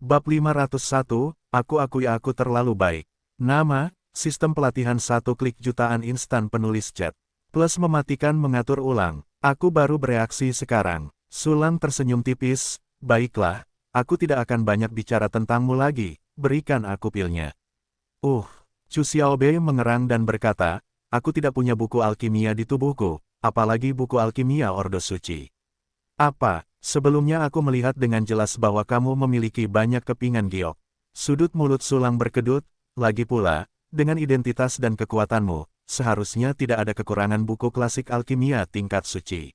Bab 501, aku akui aku terlalu baik. Nama, sistem pelatihan 1 klik jutaan instan penulis chat. Plus mematikan mengatur ulang. Aku baru bereaksi sekarang. Sulang tersenyum tipis, baiklah, aku tidak akan banyak bicara tentangmu lagi, berikan aku pilnya. Chu Xiaobei mengerang dan berkata, aku tidak punya buku alkimia di tubuhku, apalagi buku alkimia Ordo Suci. Apa? Sebelumnya aku melihat dengan jelas bahwa kamu memiliki banyak kepingan giok. Sudut mulut Sulang berkedut, lagi pula, dengan identitas dan kekuatanmu, seharusnya tidak ada kekurangan buku klasik alkimia tingkat suci.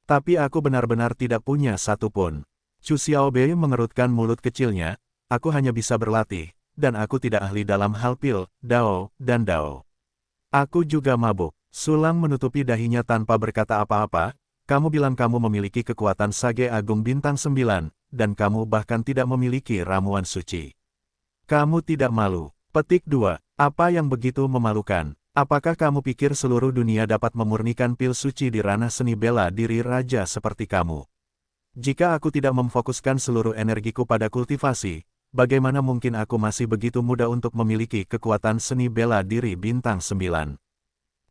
Tapi aku benar-benar tidak punya satu pun. Chu Xiaobei mengerutkan mulut kecilnya, aku hanya bisa berlatih, dan aku tidak ahli dalam hal pil, dao, dan dao. Aku juga mabuk. Sulang menutupi dahinya tanpa berkata apa-apa. Kamu bilang kamu memiliki kekuatan Sage Agung Bintang 9, dan kamu bahkan tidak memiliki ramuan suci. Kamu tidak malu. Petik 2. Apa yang begitu memalukan? Apakah kamu pikir seluruh dunia dapat memurnikan pil suci di ranah seni bela diri raja seperti kamu? Jika aku tidak memfokuskan seluruh energiku pada kultivasi, bagaimana mungkin aku masih begitu muda untuk memiliki kekuatan seni bela diri Bintang 9?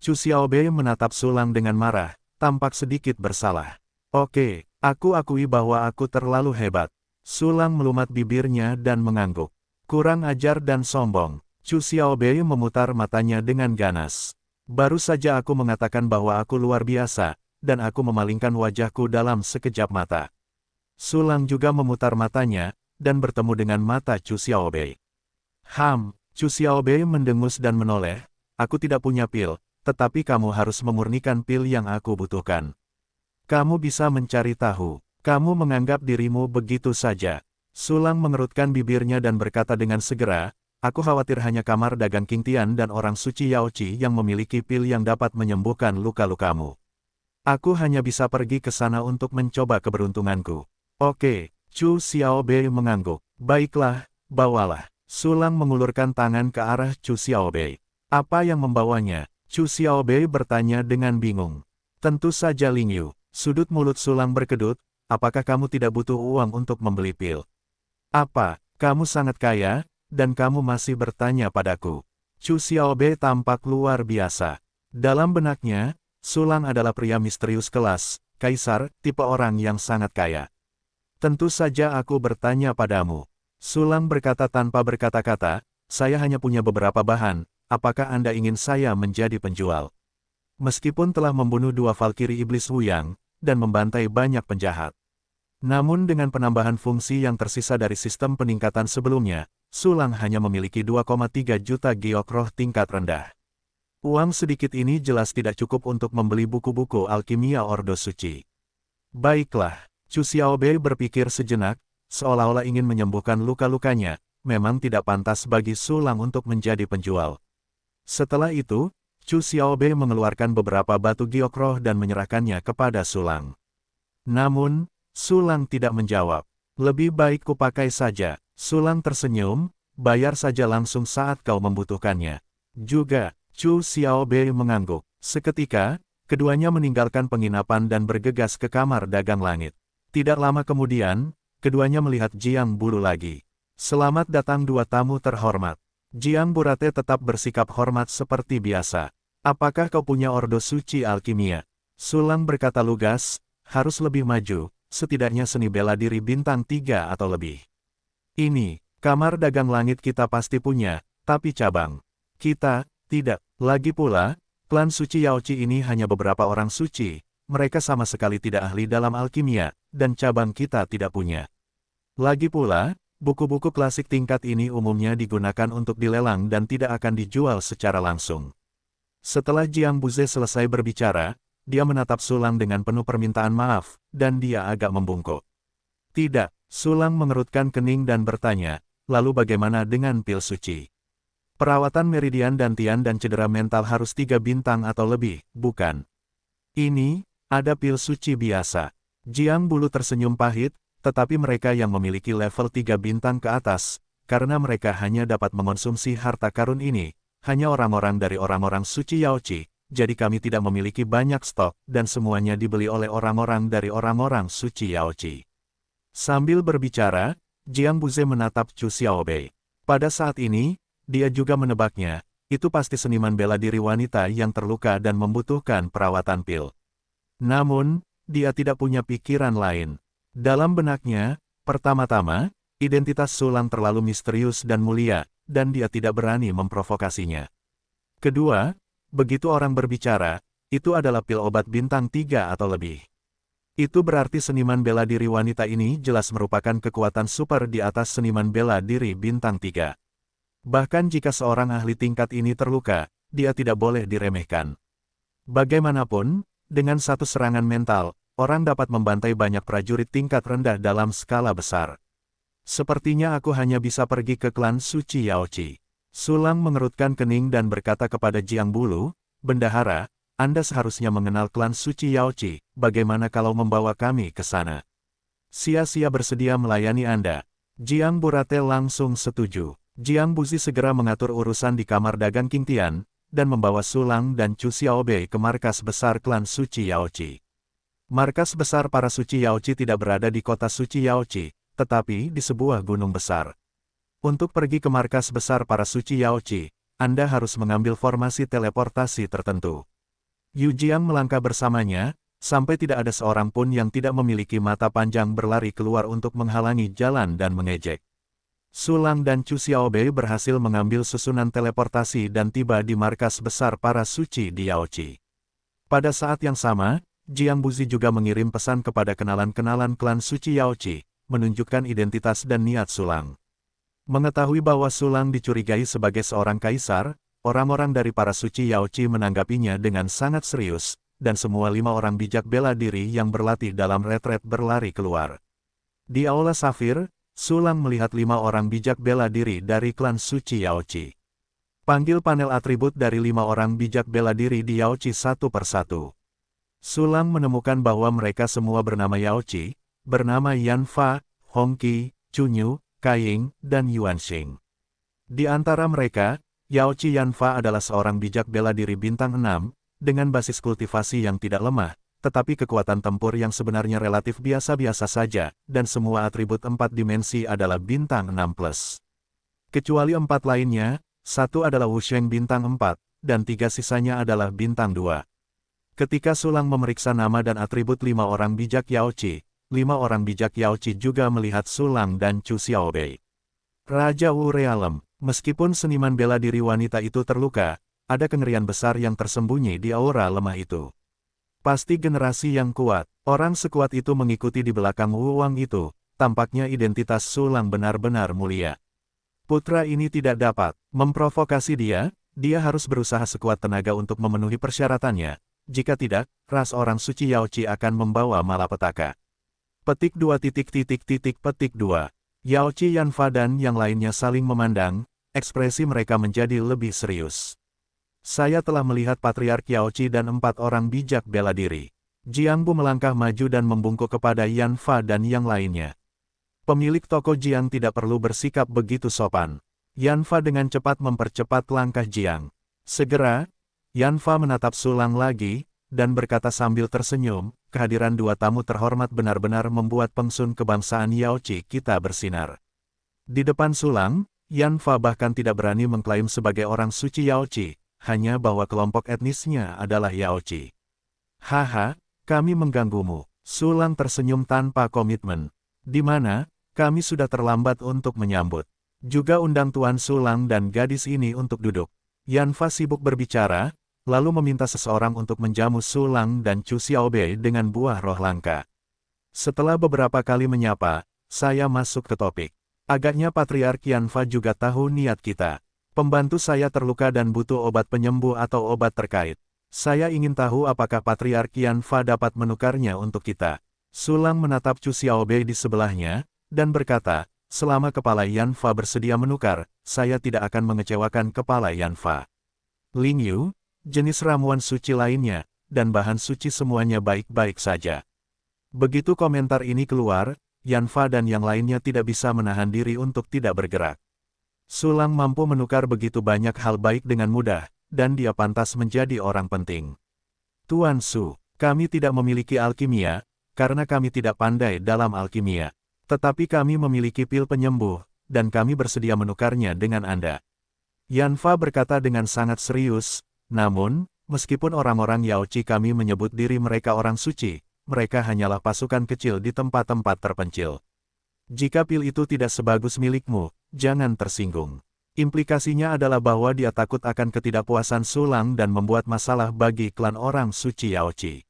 Chu Xiaobei menatap Sulang dengan marah. Tampak sedikit bersalah. Oke, aku akui bahwa aku terlalu hebat. Sulang melumat bibirnya dan mengangguk. Kurang ajar dan sombong. Chu Xiaobei memutar matanya dengan ganas. Baru saja aku mengatakan bahwa aku luar biasa, dan aku memalingkan wajahku dalam sekejap mata. Sulang juga memutar matanya, dan bertemu dengan mata Chu Xiaobei. Chu Xiaobei mendengus dan menoleh, aku tidak punya pil. Tetapi kamu harus memurnikan pil yang aku butuhkan. Kamu bisa mencari tahu. Kamu menganggap dirimu begitu saja. Sulang mengerutkan bibirnya dan berkata dengan segera, aku khawatir hanya kamar dagang King Tian dan orang suci Yaoqi yang memiliki pil yang dapat menyembuhkan luka-lukamu. Aku hanya bisa pergi ke sana untuk mencoba keberuntunganku. Oke, Chu Xiaobei mengangguk. Baiklah, bawalah. Sulang mengulurkan tangan ke arah Chu Xiaobei. Apa yang membawanya? Chu Xiaobei bertanya dengan bingung. Tentu saja Ling Yu. Sudut mulut Sulang berkedut, apakah kamu tidak butuh uang untuk membeli pil? Apa, kamu sangat kaya, dan kamu masih bertanya padaku? Chu Xiaobei tampak luar biasa. Dalam benaknya, Sulang adalah pria misterius kelas, kaisar, tipe orang yang sangat kaya. Tentu saja aku bertanya padamu. Sulang berkata tanpa berkata-kata, saya hanya punya beberapa bahan. Apakah Anda ingin saya menjadi penjual? Meskipun telah membunuh 2 Valkyrie Iblis Wuyang, dan membantai banyak penjahat. Namun dengan penambahan fungsi yang tersisa dari sistem peningkatan sebelumnya, Sulang hanya memiliki 2,3 juta giok roh tingkat rendah. Uang sedikit ini jelas tidak cukup untuk membeli buku-buku alkimia Ordo Suci. Baiklah, Chu Xiaobei berpikir sejenak, seolah-olah ingin menyembuhkan luka-lukanya, memang tidak pantas bagi Sulang untuk menjadi penjual. Setelah itu, Chu Xiaobei mengeluarkan beberapa batu giok roh dan menyerahkannya kepada Sulang. Namun, Sulang tidak menjawab. Lebih baik kupakai saja. Sulang tersenyum, bayar saja langsung saat kau membutuhkannya. Juga, Chu Xiaobei mengangguk. Seketika, keduanya meninggalkan penginapan dan bergegas ke kamar dagang langit. Tidak lama kemudian, keduanya melihat Jiang Bulu lagi. Selamat datang 2 tamu terhormat. Jiang Burate tetap bersikap hormat seperti biasa. Apakah kau punya Ordo Suci Alkimia? Sulang berkata lugas, harus lebih maju, setidaknya seni bela diri bintang 3 atau lebih. Ini, kamar dagang langit kita pasti punya, tapi cabang kita, tidak. Lagi pula, klan suci Yaoqi ini hanya beberapa orang suci, mereka sama sekali tidak ahli dalam alkimia, dan cabang kita tidak punya. Lagi pula, buku-buku klasik tingkat ini umumnya digunakan untuk dilelang dan tidak akan dijual secara langsung. Setelah Jiang Buze selesai berbicara, dia menatap Sulang dengan penuh permintaan maaf, dan dia agak membungkuk. Tidak, Sulang mengerutkan kening dan bertanya, lalu bagaimana dengan pil suci? Perawatan meridian dan Tian dan cedera mental harus 3 bintang atau lebih, bukan? Ini, ada pil suci biasa. Jiang Bulu tersenyum pahit, tetapi mereka yang memiliki level 3 bintang ke atas, karena mereka hanya dapat mengonsumsi harta karun ini, hanya orang-orang dari orang-orang suci Yaoqi, jadi kami tidak memiliki banyak stok, dan semuanya dibeli oleh orang-orang dari orang-orang suci Yaoqi. Sambil berbicara, Jiang Buze menatap Chu Xiaobei. Pada saat ini, dia juga menebaknya, itu pasti seniman bela diri wanita yang terluka dan membutuhkan perawatan pil. Namun, dia tidak punya pikiran lain. Dalam benaknya, pertama-tama, identitas Sulang terlalu misterius dan mulia, dan dia tidak berani memprovokasinya. Kedua, begitu orang berbicara, itu adalah pil obat bintang 3 atau lebih. Itu berarti seniman bela diri wanita ini jelas merupakan kekuatan super di atas seniman bela diri bintang 3. Bahkan jika seorang ahli tingkat ini terluka, dia tidak boleh diremehkan. Bagaimanapun, dengan satu serangan mental, orang dapat membantai banyak prajurit tingkat rendah dalam skala besar. Sepertinya aku hanya bisa pergi ke klan suci Yaoqi. Sulang mengerutkan kening dan berkata kepada Jiang Bulu, Bendahara, Anda seharusnya mengenal klan suci Yaoqi, bagaimana kalau membawa kami ke sana? Sia-sia bersedia melayani Anda. Jiang Burate langsung setuju. Jiang Buzi segera mengatur urusan di kamar dagang King Tian, dan membawa Sulang dan Chu Xiaobei ke markas besar klan suci Yaoqi. Markas besar para suci Yaoqi tidak berada di kota suci Yaoqi, tetapi di sebuah gunung besar. Untuk pergi ke markas besar para suci Yaoqi, Anda harus mengambil formasi teleportasi tertentu. Yu Jiang melangkah bersamanya, sampai tidak ada seorang pun yang tidak memiliki mata panjang berlari keluar untuk menghalangi jalan dan mengejek. Sulang dan Chu Xiaobei berhasil mengambil susunan teleportasi dan tiba di markas besar para suci di Yaoqi. Pada saat yang sama, Jiang Buzi juga mengirim pesan kepada kenalan-kenalan klan suci Yaoqi, menunjukkan identitas dan niat Sulang. Mengetahui bahwa Sulang dicurigai sebagai seorang kaisar, orang-orang dari para suci Yaoqi menanggapinya dengan sangat serius, dan semua 5 orang bijak bela diri yang berlatih dalam retret berlari keluar. Di Aula Safir, Sulang melihat 5 orang bijak bela diri dari klan suci Yaoqi. Panggil panel atribut dari 5 orang bijak bela diri di Yaoqi satu persatu. Sulang menemukan bahwa mereka semua bernama Yaoqi, bernama Yan Fa, Hong Qi, Chunyu, Kaiying, dan Yuan Xing. Di antara mereka, Yaoqi Yanfa adalah seorang bijak bela diri bintang 6, dengan basis kultivasi yang tidak lemah, tetapi kekuatan tempur yang sebenarnya relatif biasa-biasa saja, dan semua atribut 4 dimensi adalah bintang 6+. Kecuali 4 lainnya, satu adalah Wusheng bintang 4, dan 3 sisanya adalah bintang 2. Ketika Sulang memeriksa nama dan atribut 5 orang bijak Yaoqi, 5 orang bijak Yaoqi juga melihat Sulang dan Chu Xiaobei. Raja Wu Realem. Meskipun seniman bela diri wanita itu terluka, ada kengerian besar yang tersembunyi di aura lemah itu. Pasti generasi yang kuat, orang sekuat itu mengikuti di belakang Wu Wang itu, tampaknya identitas Sulang benar-benar mulia. Putra ini tidak dapat memprovokasi dia harus berusaha sekuat tenaga untuk memenuhi persyaratannya, jika tidak, ras orang suci Yaoqi akan membawa malapetaka. Petik 2. Petik 2. Yaoqi Yanfa dan yang lainnya saling memandang, ekspresi mereka menjadi lebih serius. Saya telah melihat Patriark Yaoqi dan 4 orang bijak bela diri. Jiang Bu melangkah maju dan membungkuk kepada Yanfa dan yang lainnya. Pemilik toko Jiang tidak perlu bersikap begitu sopan. Yanfa dengan cepat mempercepat langkah Jiang. Segera, Yanfa menatap Sulang lagi, dan berkata sambil tersenyum, kehadiran 2 tamu terhormat benar-benar membuat pengsun kebangsaan Yaoqi kita bersinar. Di depan Sulang, Yanfa bahkan tidak berani mengklaim sebagai orang suci Yaoqi, hanya bahwa kelompok etnisnya adalah Yaoqi. Haha, kami mengganggumu. Sulang tersenyum tanpa komitmen. Di mana, kami sudah terlambat untuk menyambut. Juga undang Tuan Sulang dan gadis ini untuk duduk. Yanfa sibuk berbicara, lalu meminta seseorang untuk menjamu Sulang dan Chu Xiaobei dengan buah roh langka. Setelah beberapa kali menyapa, saya masuk ke topik. Agaknya Patriark Yanfa juga tahu niat kita. Pembantu saya terluka dan butuh obat penyembuh atau obat terkait. Saya ingin tahu apakah Patriark Yanfa dapat menukarnya untuk kita. Sulang menatap Chu Xiaobei di sebelahnya, dan berkata, selama kepala Yanfa bersedia menukar, saya tidak akan mengecewakan kepala Yanfa. Ling Yu, jenis ramuan suci lainnya, dan bahan suci semuanya baik-baik saja. Begitu komentar ini keluar, Yanfa dan yang lainnya tidak bisa menahan diri untuk tidak bergerak. Sulang mampu menukar begitu banyak hal baik dengan mudah, dan dia pantas menjadi orang penting. Tuan Su, kami tidak memiliki alkimia, karena kami tidak pandai dalam alkimia. Tetapi kami memiliki pil penyembuh, dan kami bersedia menukarnya dengan Anda. Yanfa berkata dengan sangat serius, namun, meskipun orang-orang Yaoci kami menyebut diri mereka orang suci, mereka hanyalah pasukan kecil di tempat-tempat terpencil. Jika pil itu tidak sebagus milikmu, jangan tersinggung. Implikasinya adalah bahwa dia takut akan ketidakpuasan Sulang dan membuat masalah bagi klan orang suci Yaoci.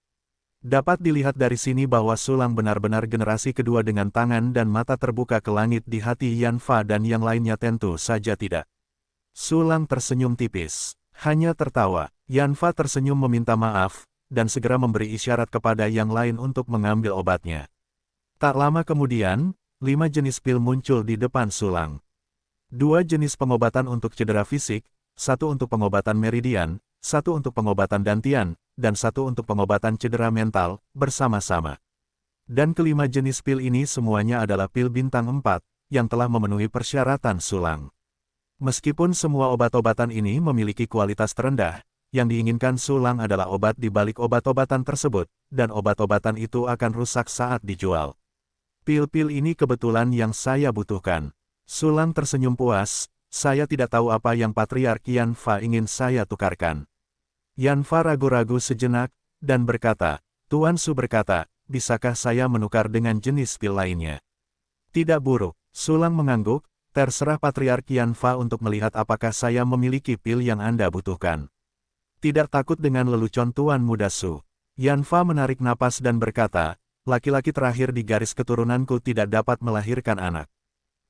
Dapat dilihat dari sini bahwa Sulang benar-benar generasi kedua dengan tangan dan mata terbuka ke langit di hati Yanfa dan yang lainnya tentu saja tidak. Sulang tersenyum tipis. Hanya tertawa. Yanfa tersenyum meminta maaf, dan segera memberi isyarat kepada yang lain untuk mengambil obatnya. Tak lama kemudian, 5 jenis pil muncul di depan Sulang. 2 jenis pengobatan untuk cedera fisik, 1 untuk pengobatan meridian, 1 untuk pengobatan dantian, dan 1 untuk pengobatan cedera mental, bersama-sama. Dan kelima jenis pil ini semuanya adalah pil bintang 4, yang telah memenuhi persyaratan Sulang. Meskipun semua obat-obatan ini memiliki kualitas terendah, yang diinginkan Sulang adalah obat di balik obat-obatan tersebut, dan obat-obatan itu akan rusak saat dijual. Pil-pil ini kebetulan yang saya butuhkan. Sulang tersenyum puas, saya tidak tahu apa yang Patriark Yanfa ingin saya tukarkan. Yanfa ragu-ragu sejenak, dan berkata, Tuan Su berkata, bisakah saya menukar dengan jenis pil lainnya? Tidak buruk, Sulang mengangguk, terserah Patriark Yanfa untuk melihat apakah saya memiliki pil yang Anda butuhkan. Tidak takut dengan lelucon Tuan Muda Su. Yanfa menarik napas dan berkata, laki-laki terakhir di garis keturunanku tidak dapat melahirkan anak.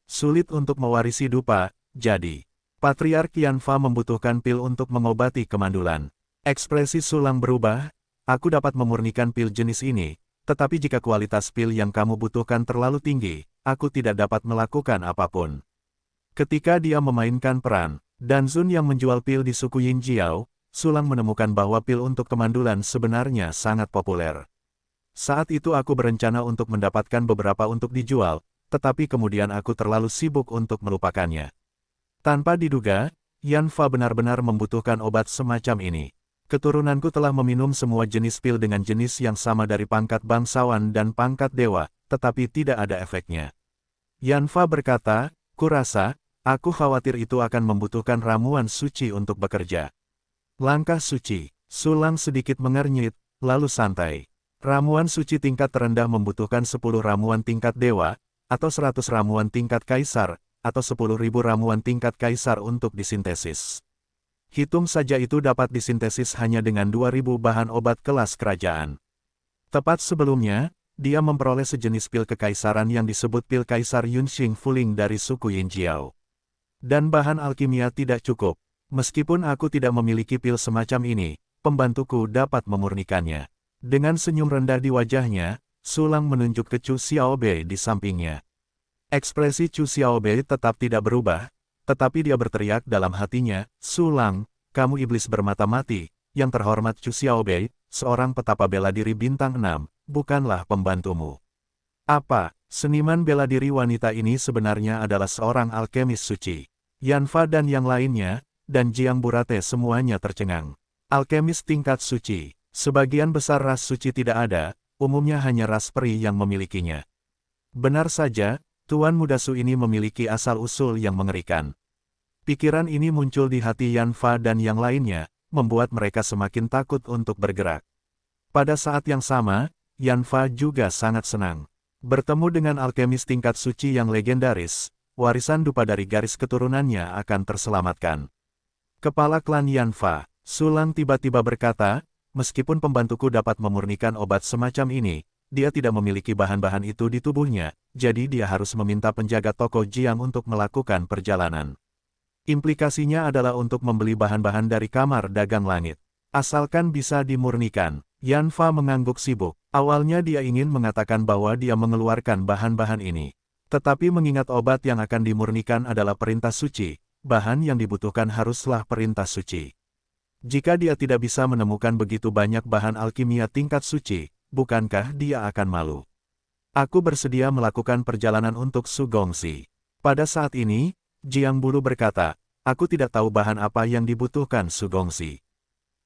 Sulit untuk mewarisi dupa, jadi Patriark Yanfa membutuhkan pil untuk mengobati kemandulan. Ekspresi Sulang berubah, aku dapat memurnikan pil jenis ini, tetapi jika kualitas pil yang kamu butuhkan terlalu tinggi, aku tidak dapat melakukan apapun. Ketika dia memainkan peran, Danzun yang menjual pil di suku Yinjiao, Sulang menemukan bahwa pil untuk kemandulan sebenarnya sangat populer. Saat itu aku berencana untuk mendapatkan beberapa untuk dijual, tetapi kemudian aku terlalu sibuk untuk melupakannya. Tanpa diduga, Yanfa benar-benar membutuhkan obat semacam ini. Keturunanku telah meminum semua jenis pil dengan jenis yang sama dari pangkat bangsawan dan pangkat dewa, tetapi tidak ada efeknya. Yanfa berkata, kurasa, aku khawatir itu akan membutuhkan ramuan suci untuk bekerja. Langkah suci, Sulang sedikit mengernyit, lalu santai. Ramuan suci tingkat terendah membutuhkan 10 ramuan tingkat dewa, atau 100 ramuan tingkat kaisar, atau 10.000 ramuan tingkat kaisar untuk disintesis. Hitung saja itu dapat disintesis hanya dengan 2.000 bahan obat kelas kerajaan. Tepat sebelumnya, dia memperoleh sejenis pil kekaisaran yang disebut pil Kaisar Yunxing Fuling dari suku Yinjiao. Dan bahan alkimia tidak cukup. Meskipun aku tidak memiliki pil semacam ini, pembantuku dapat memurnikannya. Dengan senyum rendah di wajahnya, Sulang menunjuk ke Chu Xiaobei di sampingnya. Ekspresi Chu Xiaobei tetap tidak berubah, tetapi dia berteriak dalam hatinya, Sulang, kamu iblis bermata mati, yang terhormat Chu Xiaobei, seorang petapa bela diri bintang 6, bukanlah pembantumu. Apa, seniman bela diri wanita ini sebenarnya adalah seorang alkemis suci. Yanfa dan yang lainnya, dan Jiang Burate semuanya tercengang. Alkemis tingkat suci, sebagian besar ras suci tidak ada, umumnya hanya ras peri yang memilikinya. Benar saja, Tuan Muda Su ini memiliki asal-usul yang mengerikan. Pikiran ini muncul di hati Yanfa dan yang lainnya, membuat mereka semakin takut untuk bergerak. Pada saat yang sama, Yanfa juga sangat senang. Bertemu dengan alkemis tingkat suci yang legendaris, warisan dupa dari garis keturunannya akan terselamatkan. Kepala klan Yanfa, Sulang tiba-tiba berkata, meskipun pembantuku dapat memurnikan obat semacam ini, dia tidak memiliki bahan-bahan itu di tubuhnya, jadi dia harus meminta penjaga toko Jiang untuk melakukan perjalanan. Implikasinya adalah untuk membeli bahan-bahan dari kamar dagang langit. Asalkan bisa dimurnikan. Yanfa mengangguk sibuk. Awalnya dia ingin mengatakan bahwa dia mengeluarkan bahan-bahan ini. Tetapi mengingat obat yang akan dimurnikan adalah perintah suci, bahan yang dibutuhkan haruslah perintah suci. Jika dia tidak bisa menemukan begitu banyak bahan alkimia tingkat suci, bukankah dia akan malu? Aku bersedia melakukan perjalanan untuk Su Gongxi. Pada saat ini, Jiang Bulu berkata, aku tidak tahu bahan apa yang dibutuhkan Su Gongxi.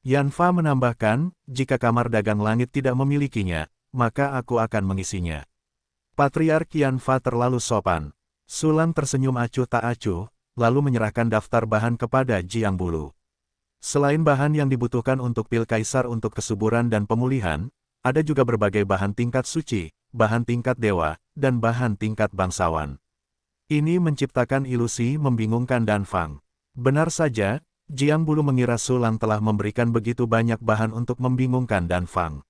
Yanfa menambahkan, jika kamar dagang langit tidak memilikinya, maka aku akan mengisinya. Patriark Yanfa terlalu sopan. Sulang tersenyum acuh tak acuh, lalu menyerahkan daftar bahan kepada Jiang Bulu. Selain bahan yang dibutuhkan untuk pil kaisar untuk kesuburan dan pemulihan, ada juga berbagai bahan tingkat suci, bahan tingkat dewa, dan bahan tingkat bangsawan. Ini menciptakan ilusi membingungkan Dan Fang. Benar saja, Jiang Bulu mengira Sulang telah memberikan begitu banyak bahan untuk membingungkan Dan Fang.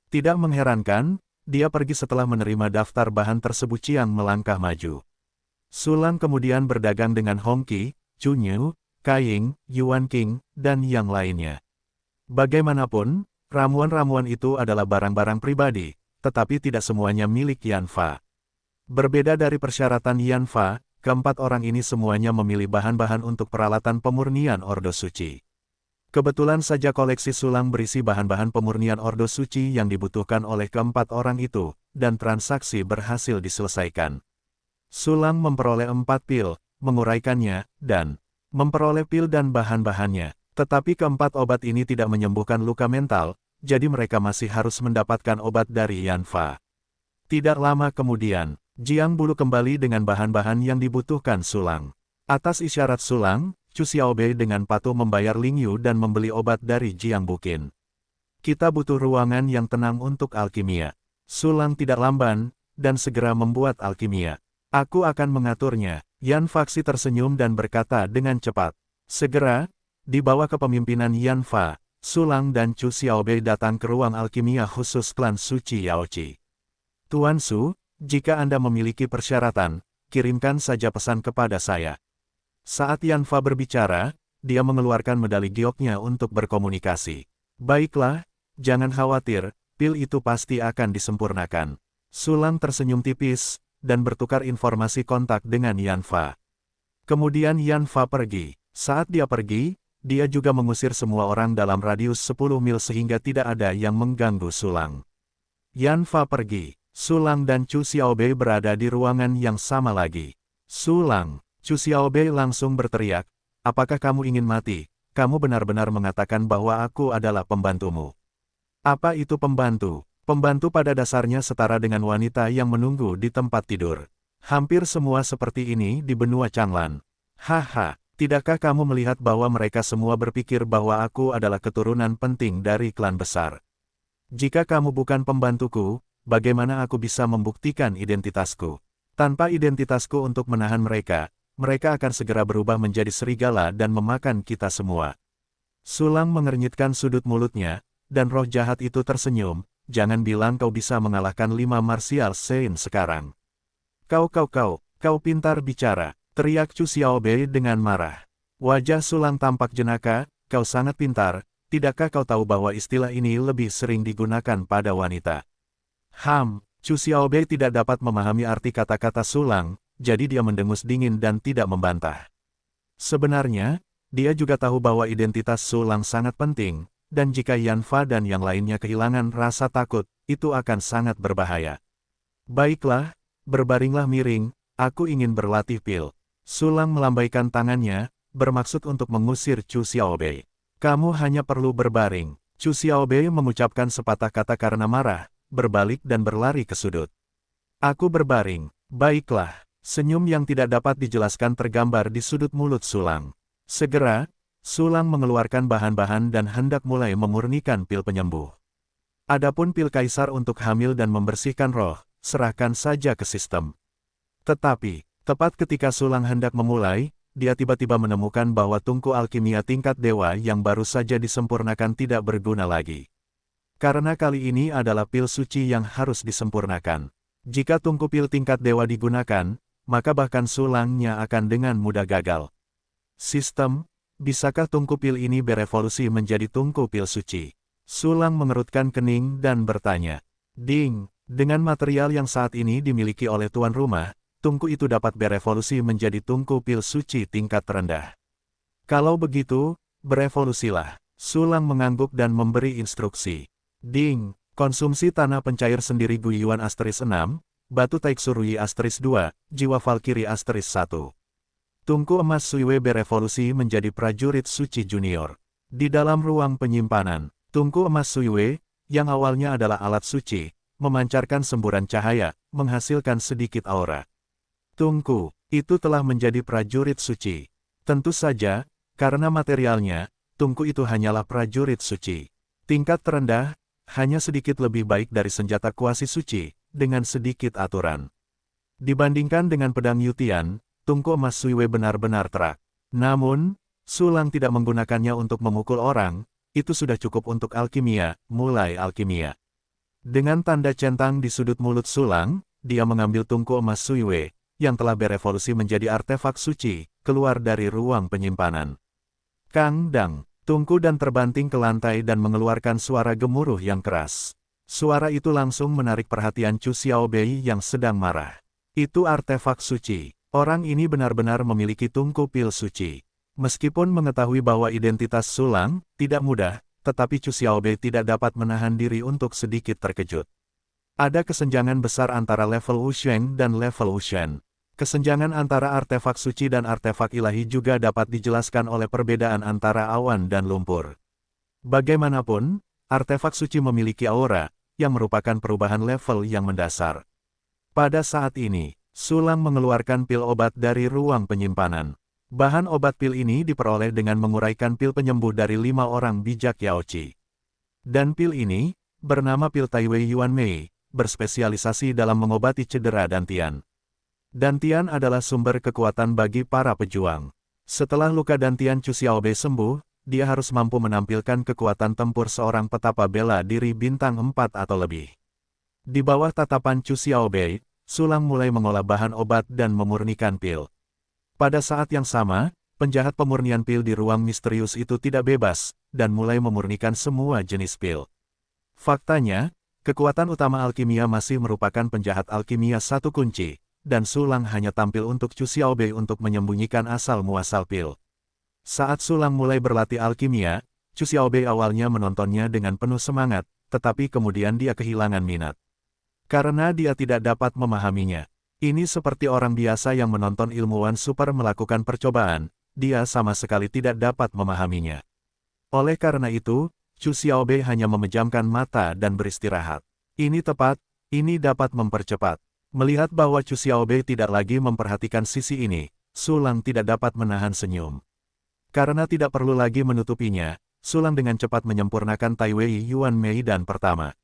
Tidak mengherankan, dia pergi setelah menerima daftar bahan tersebut. Jiang melangkah maju. Sulang kemudian berdagang dengan Hong Qi, Chu Niu, Kaiying, Yuan King, dan yang lainnya. Bagaimanapun, ramuan-ramuan itu adalah barang-barang pribadi, tetapi tidak semuanya milik Yanfa. Berbeda dari persyaratan Yanfa, keempat orang ini semuanya memilih bahan-bahan untuk peralatan pemurnian Ordo Suci. Kebetulan saja koleksi Sulang berisi bahan-bahan pemurnian Ordo Suci yang dibutuhkan oleh keempat orang itu, dan transaksi berhasil diselesaikan. Sulang memperoleh 4 pil, menguraikannya, dan memperoleh pil dan bahan-bahannya. Tetapi keempat obat ini tidak menyembuhkan luka mental, jadi mereka masih harus mendapatkan obat dari Yanfa. Tidak lama kemudian, Jiang Bulu kembali dengan bahan-bahan yang dibutuhkan Sulang. Atas isyarat Sulang, Chu Xiaobei dengan patuh membayar Ling Yu dan membeli obat dari Jiang Buqin. Kita butuh ruangan yang tenang untuk alkimia. Sulang tidak lamban, dan segera membuat alkimia. Aku akan mengaturnya. Yanfa tersenyum dan berkata dengan cepat. Segera, di bawah kepemimpinan Yanfa, Sulang dan Chu Xiaobei datang ke ruang alkimia khusus klan suci Yaoqi. Tuan Su, jika Anda memiliki persyaratan, kirimkan saja pesan kepada saya. Saat Yanfa berbicara, dia mengeluarkan medali gioknya untuk berkomunikasi. Baiklah, jangan khawatir, pil itu pasti akan disempurnakan. Sulang tersenyum tipis, dan bertukar informasi kontak dengan Yanfa. Kemudian Yanfa pergi. Saat dia pergi, dia juga mengusir semua orang dalam radius 10 mil sehingga tidak ada yang mengganggu Sulang. Yanfa pergi. Sulang dan Chu Xiaobei berada di ruangan yang sama lagi. Sulang. Chu Xiaobei langsung berteriak, apakah kamu ingin mati? Kamu benar-benar mengatakan bahwa aku adalah pembantumu. Apa itu pembantu? Pembantu pada dasarnya setara dengan wanita yang menunggu di tempat tidur. Hampir semua seperti ini di benua Changlan. Haha, tidakkah kamu melihat bahwa mereka semua berpikir bahwa aku adalah keturunan penting dari klan besar? Jika kamu bukan pembantuku, bagaimana aku bisa membuktikan identitasku? Tanpa identitasku untuk menahan mereka, mereka akan segera berubah menjadi serigala dan memakan kita semua. Sulang mengernyitkan sudut mulutnya, dan roh jahat itu tersenyum, jangan bilang kau bisa mengalahkan 5 martial saint sekarang. Kau pintar bicara, teriak Chu Xiaobei dengan marah. Wajah Sulang tampak jenaka, kau sangat pintar, tidakkah kau tahu bahwa istilah ini lebih sering digunakan pada wanita? Chu Xiaobei tidak dapat memahami arti kata-kata Sulang, jadi dia mendengus dingin dan tidak membantah. Sebenarnya, dia juga tahu bahwa identitas Sulang sangat penting, dan jika Yanfa dan yang lainnya kehilangan rasa takut, itu akan sangat berbahaya. Baiklah, berbaringlah miring, aku ingin berlatih pil. Sulang melambaikan tangannya, bermaksud untuk mengusir Chu Xiaobei. Kamu hanya perlu berbaring. Chu Xiaobei mengucapkan sepatah kata karena marah, berbalik dan berlari ke sudut. Aku berbaring, baiklah. Senyum yang tidak dapat dijelaskan tergambar di sudut mulut Sulang. Segera, Sulang mengeluarkan bahan-bahan dan hendak mulai memurnikan pil penyembuh. Adapun pil kaisar untuk hamil dan membersihkan roh, serahkan saja ke sistem. Tetapi, tepat ketika Sulang hendak memulai, dia tiba-tiba menemukan bahwa tungku alkimia tingkat dewa yang baru saja disempurnakan tidak berguna lagi. Karena kali ini adalah pil suci yang harus disempurnakan. Jika tungku pil tingkat dewa digunakan, maka bahkan Sulangnya akan dengan mudah gagal. Sistem, bisakah tungku pil ini berevolusi menjadi tungku pil suci? Sulang mengerutkan kening dan bertanya. Ding, dengan material yang saat ini dimiliki oleh tuan rumah, tungku itu dapat berevolusi menjadi tungku pil suci tingkat terendah. Kalau begitu, berevolusilah. Sulang mengangguk dan memberi instruksi. Ding, konsumsi tanah pencair sendiri Guiyuan Asteris 6, Batu Taiksurui Asteris 2, Jiwa Valkyrie Asteris 1. Tungku emas Suiwe berevolusi menjadi prajurit suci junior. Di dalam ruang penyimpanan, tungku emas Suiwe, yang awalnya adalah alat suci, memancarkan semburan cahaya, menghasilkan sedikit aura. Tungku, itu telah menjadi prajurit suci. Tentu saja, karena materialnya, Tungku itu hanyalah prajurit suci. Tingkat terendah, hanya sedikit lebih baik dari senjata kuasi suci, dengan sedikit aturan. Dibandingkan dengan pedang Yutian, Tungku emas Suiwe benar-benar terak. Namun, Sulang tidak menggunakannya untuk memukul orang, itu sudah cukup untuk alkimia, mulai alkimia. Dengan tanda centang di sudut mulut Sulang, dia mengambil Tungku emas Suiwe, yang telah berevolusi menjadi artefak suci, keluar dari ruang penyimpanan. Kang Dang, Tungku dan terbanting ke lantai dan mengeluarkan suara gemuruh yang keras. Suara itu langsung menarik perhatian Chu Xiaobei yang sedang marah. Itu artefak suci. Orang ini benar-benar memiliki Tungku pil suci. Meskipun mengetahui bahwa identitas Sulang tidak mudah, tetapi Chu Xiaobei tidak dapat menahan diri untuk sedikit terkejut. Ada kesenjangan besar antara level Wusheng dan level Wushen. Kesenjangan antara artefak suci dan artefak ilahi juga dapat dijelaskan oleh perbedaan antara awan dan lumpur. Bagaimanapun, artefak suci memiliki aura, yang merupakan perubahan level yang mendasar. Pada saat ini, Sulang mengeluarkan pil obat dari ruang penyimpanan. Bahan obat pil ini diperoleh dengan menguraikan pil penyembuh dari 5 orang bijak Yaoci. Dan pil ini, bernama pil Taiwei Yuan Mei, berspesialisasi dalam mengobati cedera dantian. Dantian adalah sumber kekuatan bagi para pejuang. Setelah luka dantian Chu Xiaobei sembuh, dia harus mampu menampilkan kekuatan tempur seorang petapa bela diri bintang 4 atau lebih. Di bawah tatapan Chu Xiaobei, Sulang mulai mengolah bahan obat dan memurnikan pil. Pada saat yang sama, penjahat pemurnian pil di ruang misterius itu tidak bebas, dan mulai memurnikan semua jenis pil. Faktanya, kekuatan utama alkimia masih merupakan penjahat alkimia satu kunci, dan Sulang hanya tampil untuk Chu Xiaobei untuk menyembunyikan asal-muasal pil. Saat Sulang mulai berlatih alkimia, Chu Xiaobei awalnya menontonnya dengan penuh semangat, tetapi kemudian dia kehilangan minat. Karena dia tidak dapat memahaminya. Ini seperti orang biasa yang menonton ilmuwan super melakukan percobaan, dia sama sekali tidak dapat memahaminya. Oleh karena itu, Chu Xiaobei hanya memejamkan mata dan beristirahat. Ini tepat, ini dapat mempercepat. Melihat bahwa Chu Xiaobei tidak lagi memperhatikan sisi ini, Sulang tidak dapat menahan senyum. Karena tidak perlu lagi menutupinya, Sulang dengan cepat menyempurnakan Taiwei Yuan Mei dan pertama.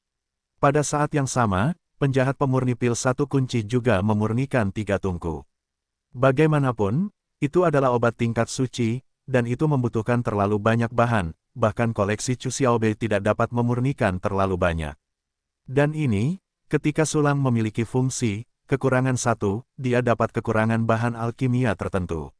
Pada saat yang sama, penjahat pemurni pil satu kunci juga memurnikan 3 tungku. Bagaimanapun, itu adalah obat tingkat suci, dan itu membutuhkan terlalu banyak bahan, bahkan koleksi Chu Xiaobei tidak dapat memurnikan terlalu banyak. Dan ini, ketika Sulang memiliki fungsi, kekurangan satu, dia dapat kekurangan bahan alkimia tertentu.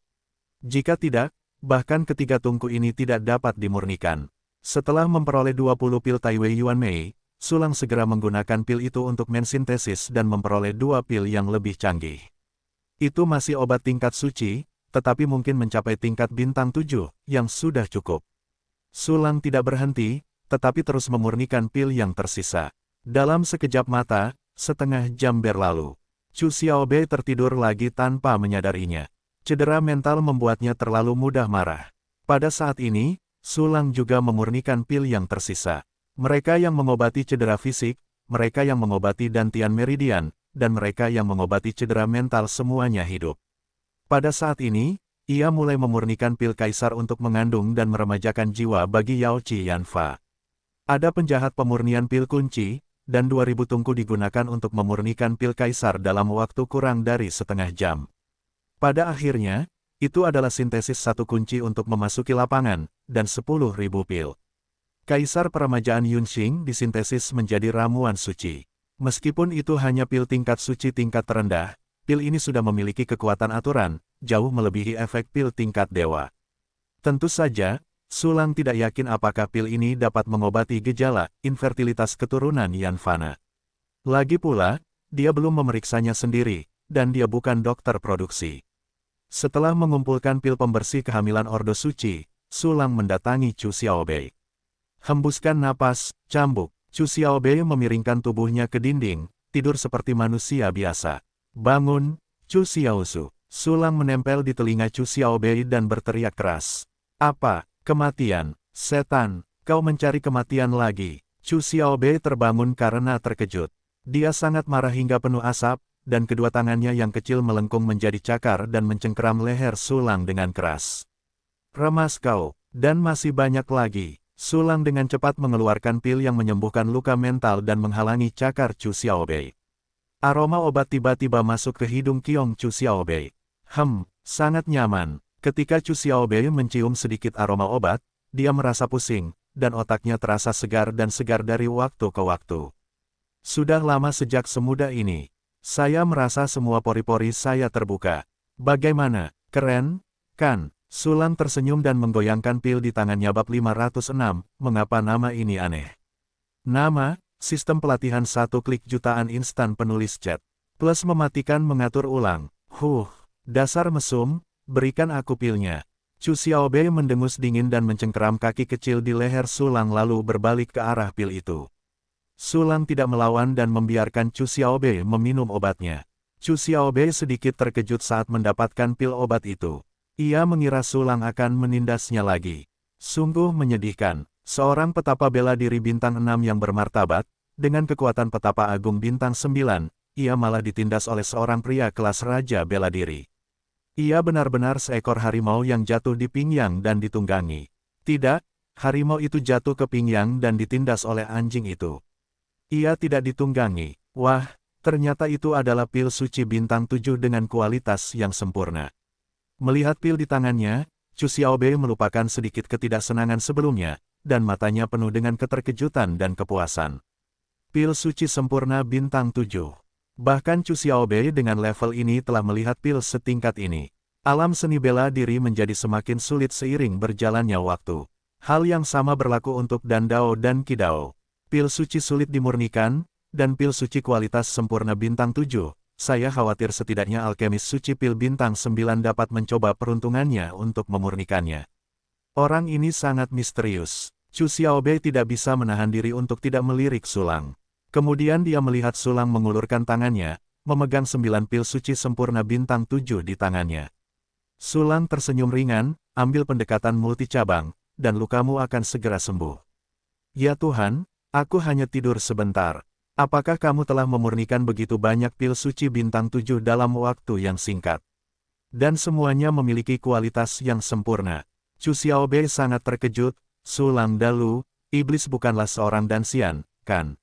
Jika tidak, bahkan ketiga tungku ini tidak dapat dimurnikan. Setelah memperoleh 20 pil Taiwei Yuan Mei, Sulang segera menggunakan pil itu untuk mensintesis dan memperoleh 2 pil yang lebih canggih. Itu masih obat tingkat suci, tetapi mungkin mencapai tingkat bintang 7, yang sudah cukup. Sulang tidak berhenti, tetapi terus memurnikan pil yang tersisa. Dalam sekejap mata, setengah jam berlalu. Chu Xiaobei tertidur lagi tanpa menyadarinya. Cedera mental membuatnya terlalu mudah marah. Pada saat ini, Sulang juga memurnikan pil yang tersisa. Mereka yang mengobati cedera fisik, mereka yang mengobati dantian meridian, dan mereka yang mengobati cedera mental semuanya hidup. Pada saat ini, ia mulai memurnikan pil kaisar untuk mengandung dan meremajakan jiwa bagi Yaoci Yanfa. Ada penjahat pemurnian pil kunci, dan 2000 tungku digunakan untuk memurnikan pil kaisar dalam waktu kurang dari setengah jam. Pada akhirnya, itu adalah sintesis satu kunci untuk memasuki lapangan, dan 10.000 pil. Kaisar Peremajaan Yunxing disintesis menjadi ramuan suci. Meskipun itu hanya pil tingkat suci tingkat terendah, pil ini sudah memiliki kekuatan aturan, jauh melebihi efek pil tingkat dewa. Tentu saja, Sulang tidak yakin apakah pil ini dapat mengobati gejala infertilitas keturunan Yanfana. Lagi pula, dia belum memeriksanya sendiri, dan dia bukan dokter produksi. Setelah mengumpulkan pil pembersih kehamilan Ordo Suci, Sulang mendatangi Chu Xiaobei. Hembuskan napas, cambuk. Chu Xiaobei memiringkan tubuhnya ke dinding, tidur seperti manusia biasa. Bangun, Chu Xiaosu. Sulang menempel di telinga Chu Xiaobei dan berteriak keras. Apa, kematian, setan, kau mencari kematian lagi. Chu Xiaobei terbangun karena terkejut. Dia sangat marah hingga penuh asap, dan kedua tangannya yang kecil melengkung menjadi cakar dan mencengkeram leher Sulang dengan keras. Remas kau, dan masih banyak lagi. Sulang dengan cepat mengeluarkan pil yang menyembuhkan luka mental dan menghalangi cakar Chu Xiaobei. Aroma obat tiba-tiba masuk ke hidung Qiong Chu Xiaobei. Sangat nyaman. Ketika Chu Xiaobei mencium sedikit aroma obat, dia merasa pusing, dan otaknya terasa segar dan segar dari waktu ke waktu. Sudah lama sejak semuda ini. Saya merasa semua pori-pori saya terbuka. Bagaimana? Keren, kan? Sulang tersenyum dan menggoyangkan pil di tangannya. Bab 506, mengapa nama ini aneh? Nama, sistem pelatihan 1 klik jutaan instan penulis chat. Plus mematikan mengatur ulang. Dasar mesum, berikan aku pilnya. Chu Xiaobei mendengus dingin dan mencengkeram kaki kecil di leher Sulang lalu berbalik ke arah pil itu. Sulang tidak melawan dan membiarkan Chu Xiaobei meminum obatnya. Chu Xiaobei sedikit terkejut saat mendapatkan pil obat itu. Ia mengira Sulang akan menindasnya lagi. Sungguh menyedihkan, seorang petapa bela diri bintang 6 yang bermartabat, dengan kekuatan petapa agung bintang 9, ia malah ditindas oleh seorang pria kelas raja bela diri. Ia benar-benar seekor harimau yang jatuh di pinggang dan ditunggangi. Tidak, harimau itu jatuh ke pinggang dan ditindas oleh anjing itu. Ia tidak ditunggangi. Wah, ternyata itu adalah pil suci bintang 7 dengan kualitas yang sempurna. Melihat pil di tangannya, Chu Xiaobei melupakan sedikit ketidaksenangan sebelumnya, dan matanya penuh dengan keterkejutan dan kepuasan. Pil suci sempurna bintang 7. Bahkan Chu Xiaobei dengan level ini telah melihat pil setingkat ini. Alam seni bela diri menjadi semakin sulit seiring berjalannya waktu. Hal yang sama berlaku untuk Dan Dao dan Qi Dao. Pil suci sulit dimurnikan, dan pil suci kualitas sempurna bintang 7. Saya khawatir setidaknya alkemis suci pil bintang 9 dapat mencoba peruntungannya untuk memurnikannya. Orang ini sangat misterius. Chu Xiaobei tidak bisa menahan diri untuk tidak melirik Sulang. Kemudian dia melihat Sulang mengulurkan tangannya, memegang 9 pil suci sempurna bintang 7 di tangannya. Sulang tersenyum ringan, ambil pendekatan multicabang, dan lukamu akan segera sembuh. Ya Tuhan, aku hanya tidur sebentar. Apakah kamu telah memurnikan begitu banyak pil suci bintang 7 dalam waktu yang singkat? Dan semuanya memiliki kualitas yang sempurna. Chu Xiaobei sangat terkejut. Sulang Dalu, iblis bukanlah seorang dansian, kan?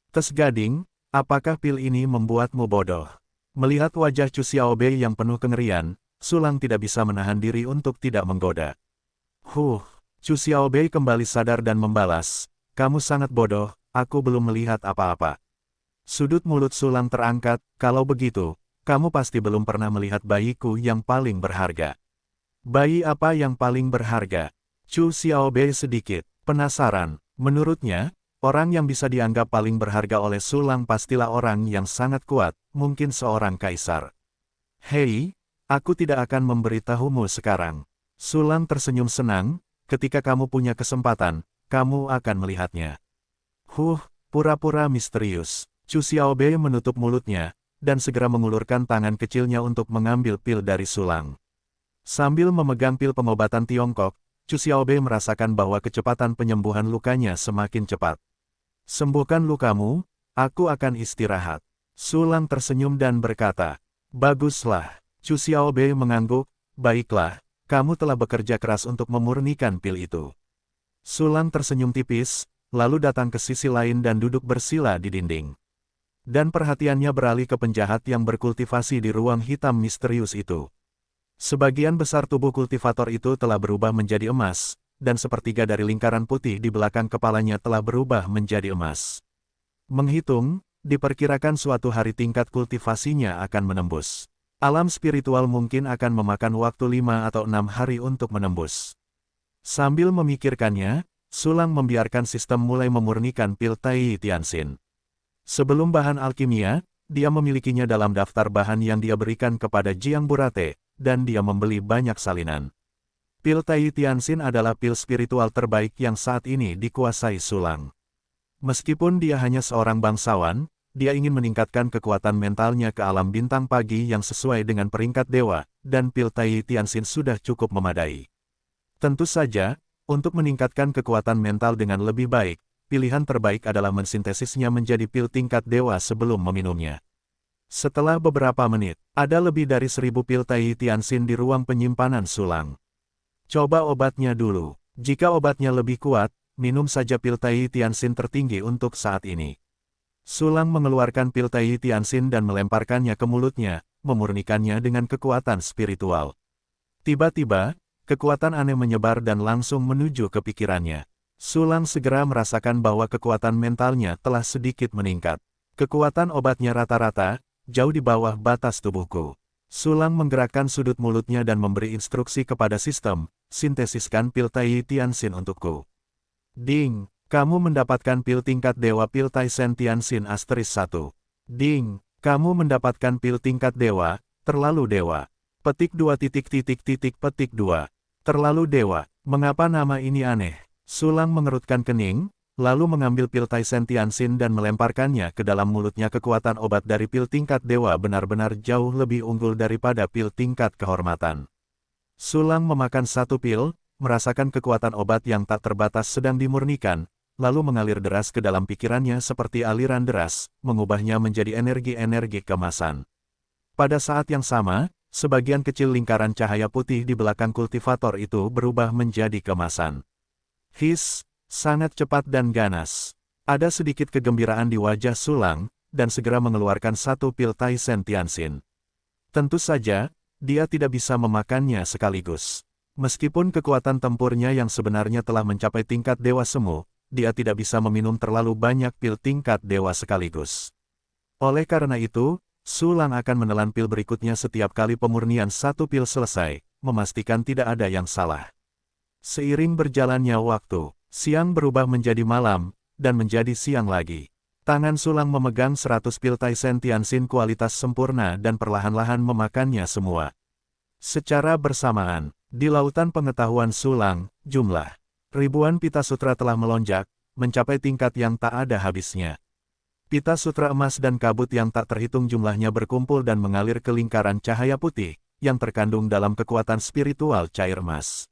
Tes Gading, apakah pil ini membuatmu bodoh? Melihat wajah Chu Xiaobei yang penuh kengerian, Sulang tidak bisa menahan diri untuk tidak menggoda. Chu Xiaobei kembali sadar dan membalas, kamu sangat bodoh, aku belum melihat apa-apa. Sudut mulut Sulang terangkat, kalau begitu, kamu pasti belum pernah melihat bayiku yang paling berharga. Bayi apa yang paling berharga? Chu Xiaobei sedikit penasaran. Menurutnya, orang yang bisa dianggap paling berharga oleh Sulang pastilah orang yang sangat kuat, mungkin seorang kaisar. Hei, aku tidak akan memberitahumu sekarang. Sulang tersenyum senang, ketika kamu punya kesempatan, kamu akan melihatnya. Pura-pura misterius. Chu Xiaobei menutup mulutnya, dan segera mengulurkan tangan kecilnya untuk mengambil pil dari Sulang. Sambil memegang pil pengobatan Tiongkok, Chu Xiaobei merasakan bahwa kecepatan penyembuhan lukanya semakin cepat. Sembuhkan lukamu, aku akan istirahat. Sulang tersenyum dan berkata, baguslah. Chu Xiaobei mengangguk, baiklah, kamu telah bekerja keras untuk memurnikan pil itu. Sulang tersenyum tipis, lalu datang ke sisi lain dan duduk bersila di dinding. Dan perhatiannya beralih ke penjahat yang berkultivasi di ruang hitam misterius itu. Sebagian besar tubuh kultivator itu telah berubah menjadi emas, dan sepertiga dari lingkaran putih di belakang kepalanya telah berubah menjadi emas. Menghitung, diperkirakan suatu hari tingkat kultivasinya akan menembus. Alam spiritual mungkin akan memakan waktu 5 atau 6 hari untuk menembus. Sambil memikirkannya, Sulang membiarkan sistem mulai memurnikan pil Tai Tianxin. Sebelum bahan alkimia, dia memilikinya dalam daftar bahan yang dia berikan kepada Jiang Burate, dan dia membeli banyak salinan. Pil Tai Tianxin adalah pil spiritual terbaik yang saat ini dikuasai Sulang. Meskipun dia hanya seorang bangsawan, dia ingin meningkatkan kekuatan mentalnya ke alam bintang pagi yang sesuai dengan peringkat dewa, dan pil Tai Tianxin sudah cukup memadai. Tentu saja, untuk meningkatkan kekuatan mental dengan lebih baik, pilihan terbaik adalah mensintesisnya menjadi pil tingkat dewa sebelum meminumnya. Setelah beberapa menit, ada lebih dari 1000 pil Tai Tianxin di ruang penyimpanan Sulang. Coba obatnya dulu. Jika obatnya lebih kuat, minum saja pil Tai Tianxin tertinggi untuk saat ini. Sulang mengeluarkan pil Tai Tianxin dan melemparkannya ke mulutnya, memurnikannya dengan kekuatan spiritual. Tiba-tiba, kekuatan aneh menyebar dan langsung menuju ke pikirannya. Sulang segera merasakan bahwa kekuatan mentalnya telah sedikit meningkat. Kekuatan obatnya rata-rata, jauh di bawah batas tubuhku. Sulang menggerakkan sudut mulutnya dan memberi instruksi kepada sistem, sintesiskan pil Tai Tianxin untukku. Ding, kamu mendapatkan pil tingkat dewa pil Tai Sen Tianxin *1. Ding, kamu mendapatkan pil tingkat dewa, terlalu dewa. Petik 2 petik 2. Terlalu dewa, mengapa nama ini aneh? Sulang mengerutkan kening, lalu mengambil pil Tai Sen Tianxin dan melemparkannya ke dalam mulutnya. Kekuatan obat dari pil tingkat dewa benar-benar jauh lebih unggul daripada pil tingkat kehormatan. Sulang memakan satu pil, merasakan kekuatan obat yang tak terbatas sedang dimurnikan, lalu mengalir deras ke dalam pikirannya seperti aliran deras, mengubahnya menjadi energi-energi kemasan. Pada saat yang sama, sebagian kecil lingkaran cahaya putih di belakang kultivator itu berubah menjadi kemasan. His, sangat cepat dan ganas. Ada sedikit kegembiraan di wajah Sulang, dan segera mengeluarkan satu pil Tai Sen Tianxin. Tentu saja, dia tidak bisa memakannya sekaligus. Meskipun kekuatan tempurnya yang sebenarnya telah mencapai tingkat dewa semu, dia tidak bisa meminum terlalu banyak pil tingkat dewa sekaligus. Oleh karena itu, Sulang akan menelan pil berikutnya setiap kali pemurnian satu pil selesai, memastikan tidak ada yang salah. Seiring berjalannya waktu, siang berubah menjadi malam, dan menjadi siang lagi. Tangan Sulang memegang 100 pil Tai Sen Tianxin kualitas sempurna dan perlahan-lahan memakannya semua. Secara bersamaan, di lautan pengetahuan Sulang, jumlah ribuan pita sutra telah melonjak, mencapai tingkat yang tak ada habisnya. Pita sutra emas dan kabut yang tak terhitung jumlahnya berkumpul dan mengalir ke lingkaran cahaya putih, yang terkandung dalam kekuatan spiritual cair emas.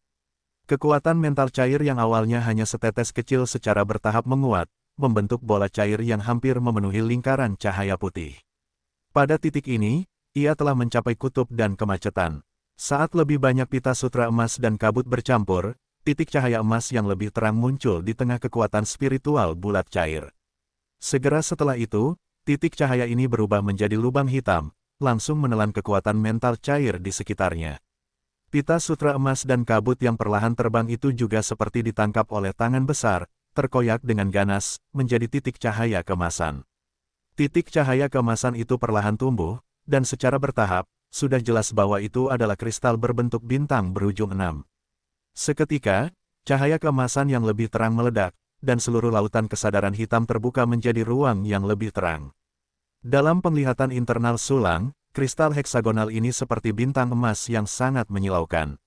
Kekuatan mental cair yang awalnya hanya setetes kecil secara bertahap menguat, membentuk bola cair yang hampir memenuhi lingkaran cahaya putih. Pada titik ini, ia telah mencapai kutub dan kemacetan. Saat lebih banyak pita sutra emas dan kabut bercampur, titik cahaya emas yang lebih terang muncul di tengah kekuatan spiritual bulat cair. Segera setelah itu, titik cahaya ini berubah menjadi lubang hitam, langsung menelan kekuatan mental cair di sekitarnya. Pita sutra emas dan kabut yang perlahan terbang itu juga seperti ditangkap oleh tangan besar, terkoyak dengan ganas, menjadi titik cahaya kemasan. Titik cahaya kemasan itu perlahan tumbuh, dan secara bertahap, sudah jelas bahwa itu adalah kristal berbentuk bintang berujung 6. Seketika, cahaya kemasan yang lebih terang meledak, dan seluruh lautan kesadaran hitam terbuka menjadi ruang yang lebih terang. Dalam penglihatan internal Sulang, kristal heksagonal ini seperti bintang emas yang sangat menyilaukan.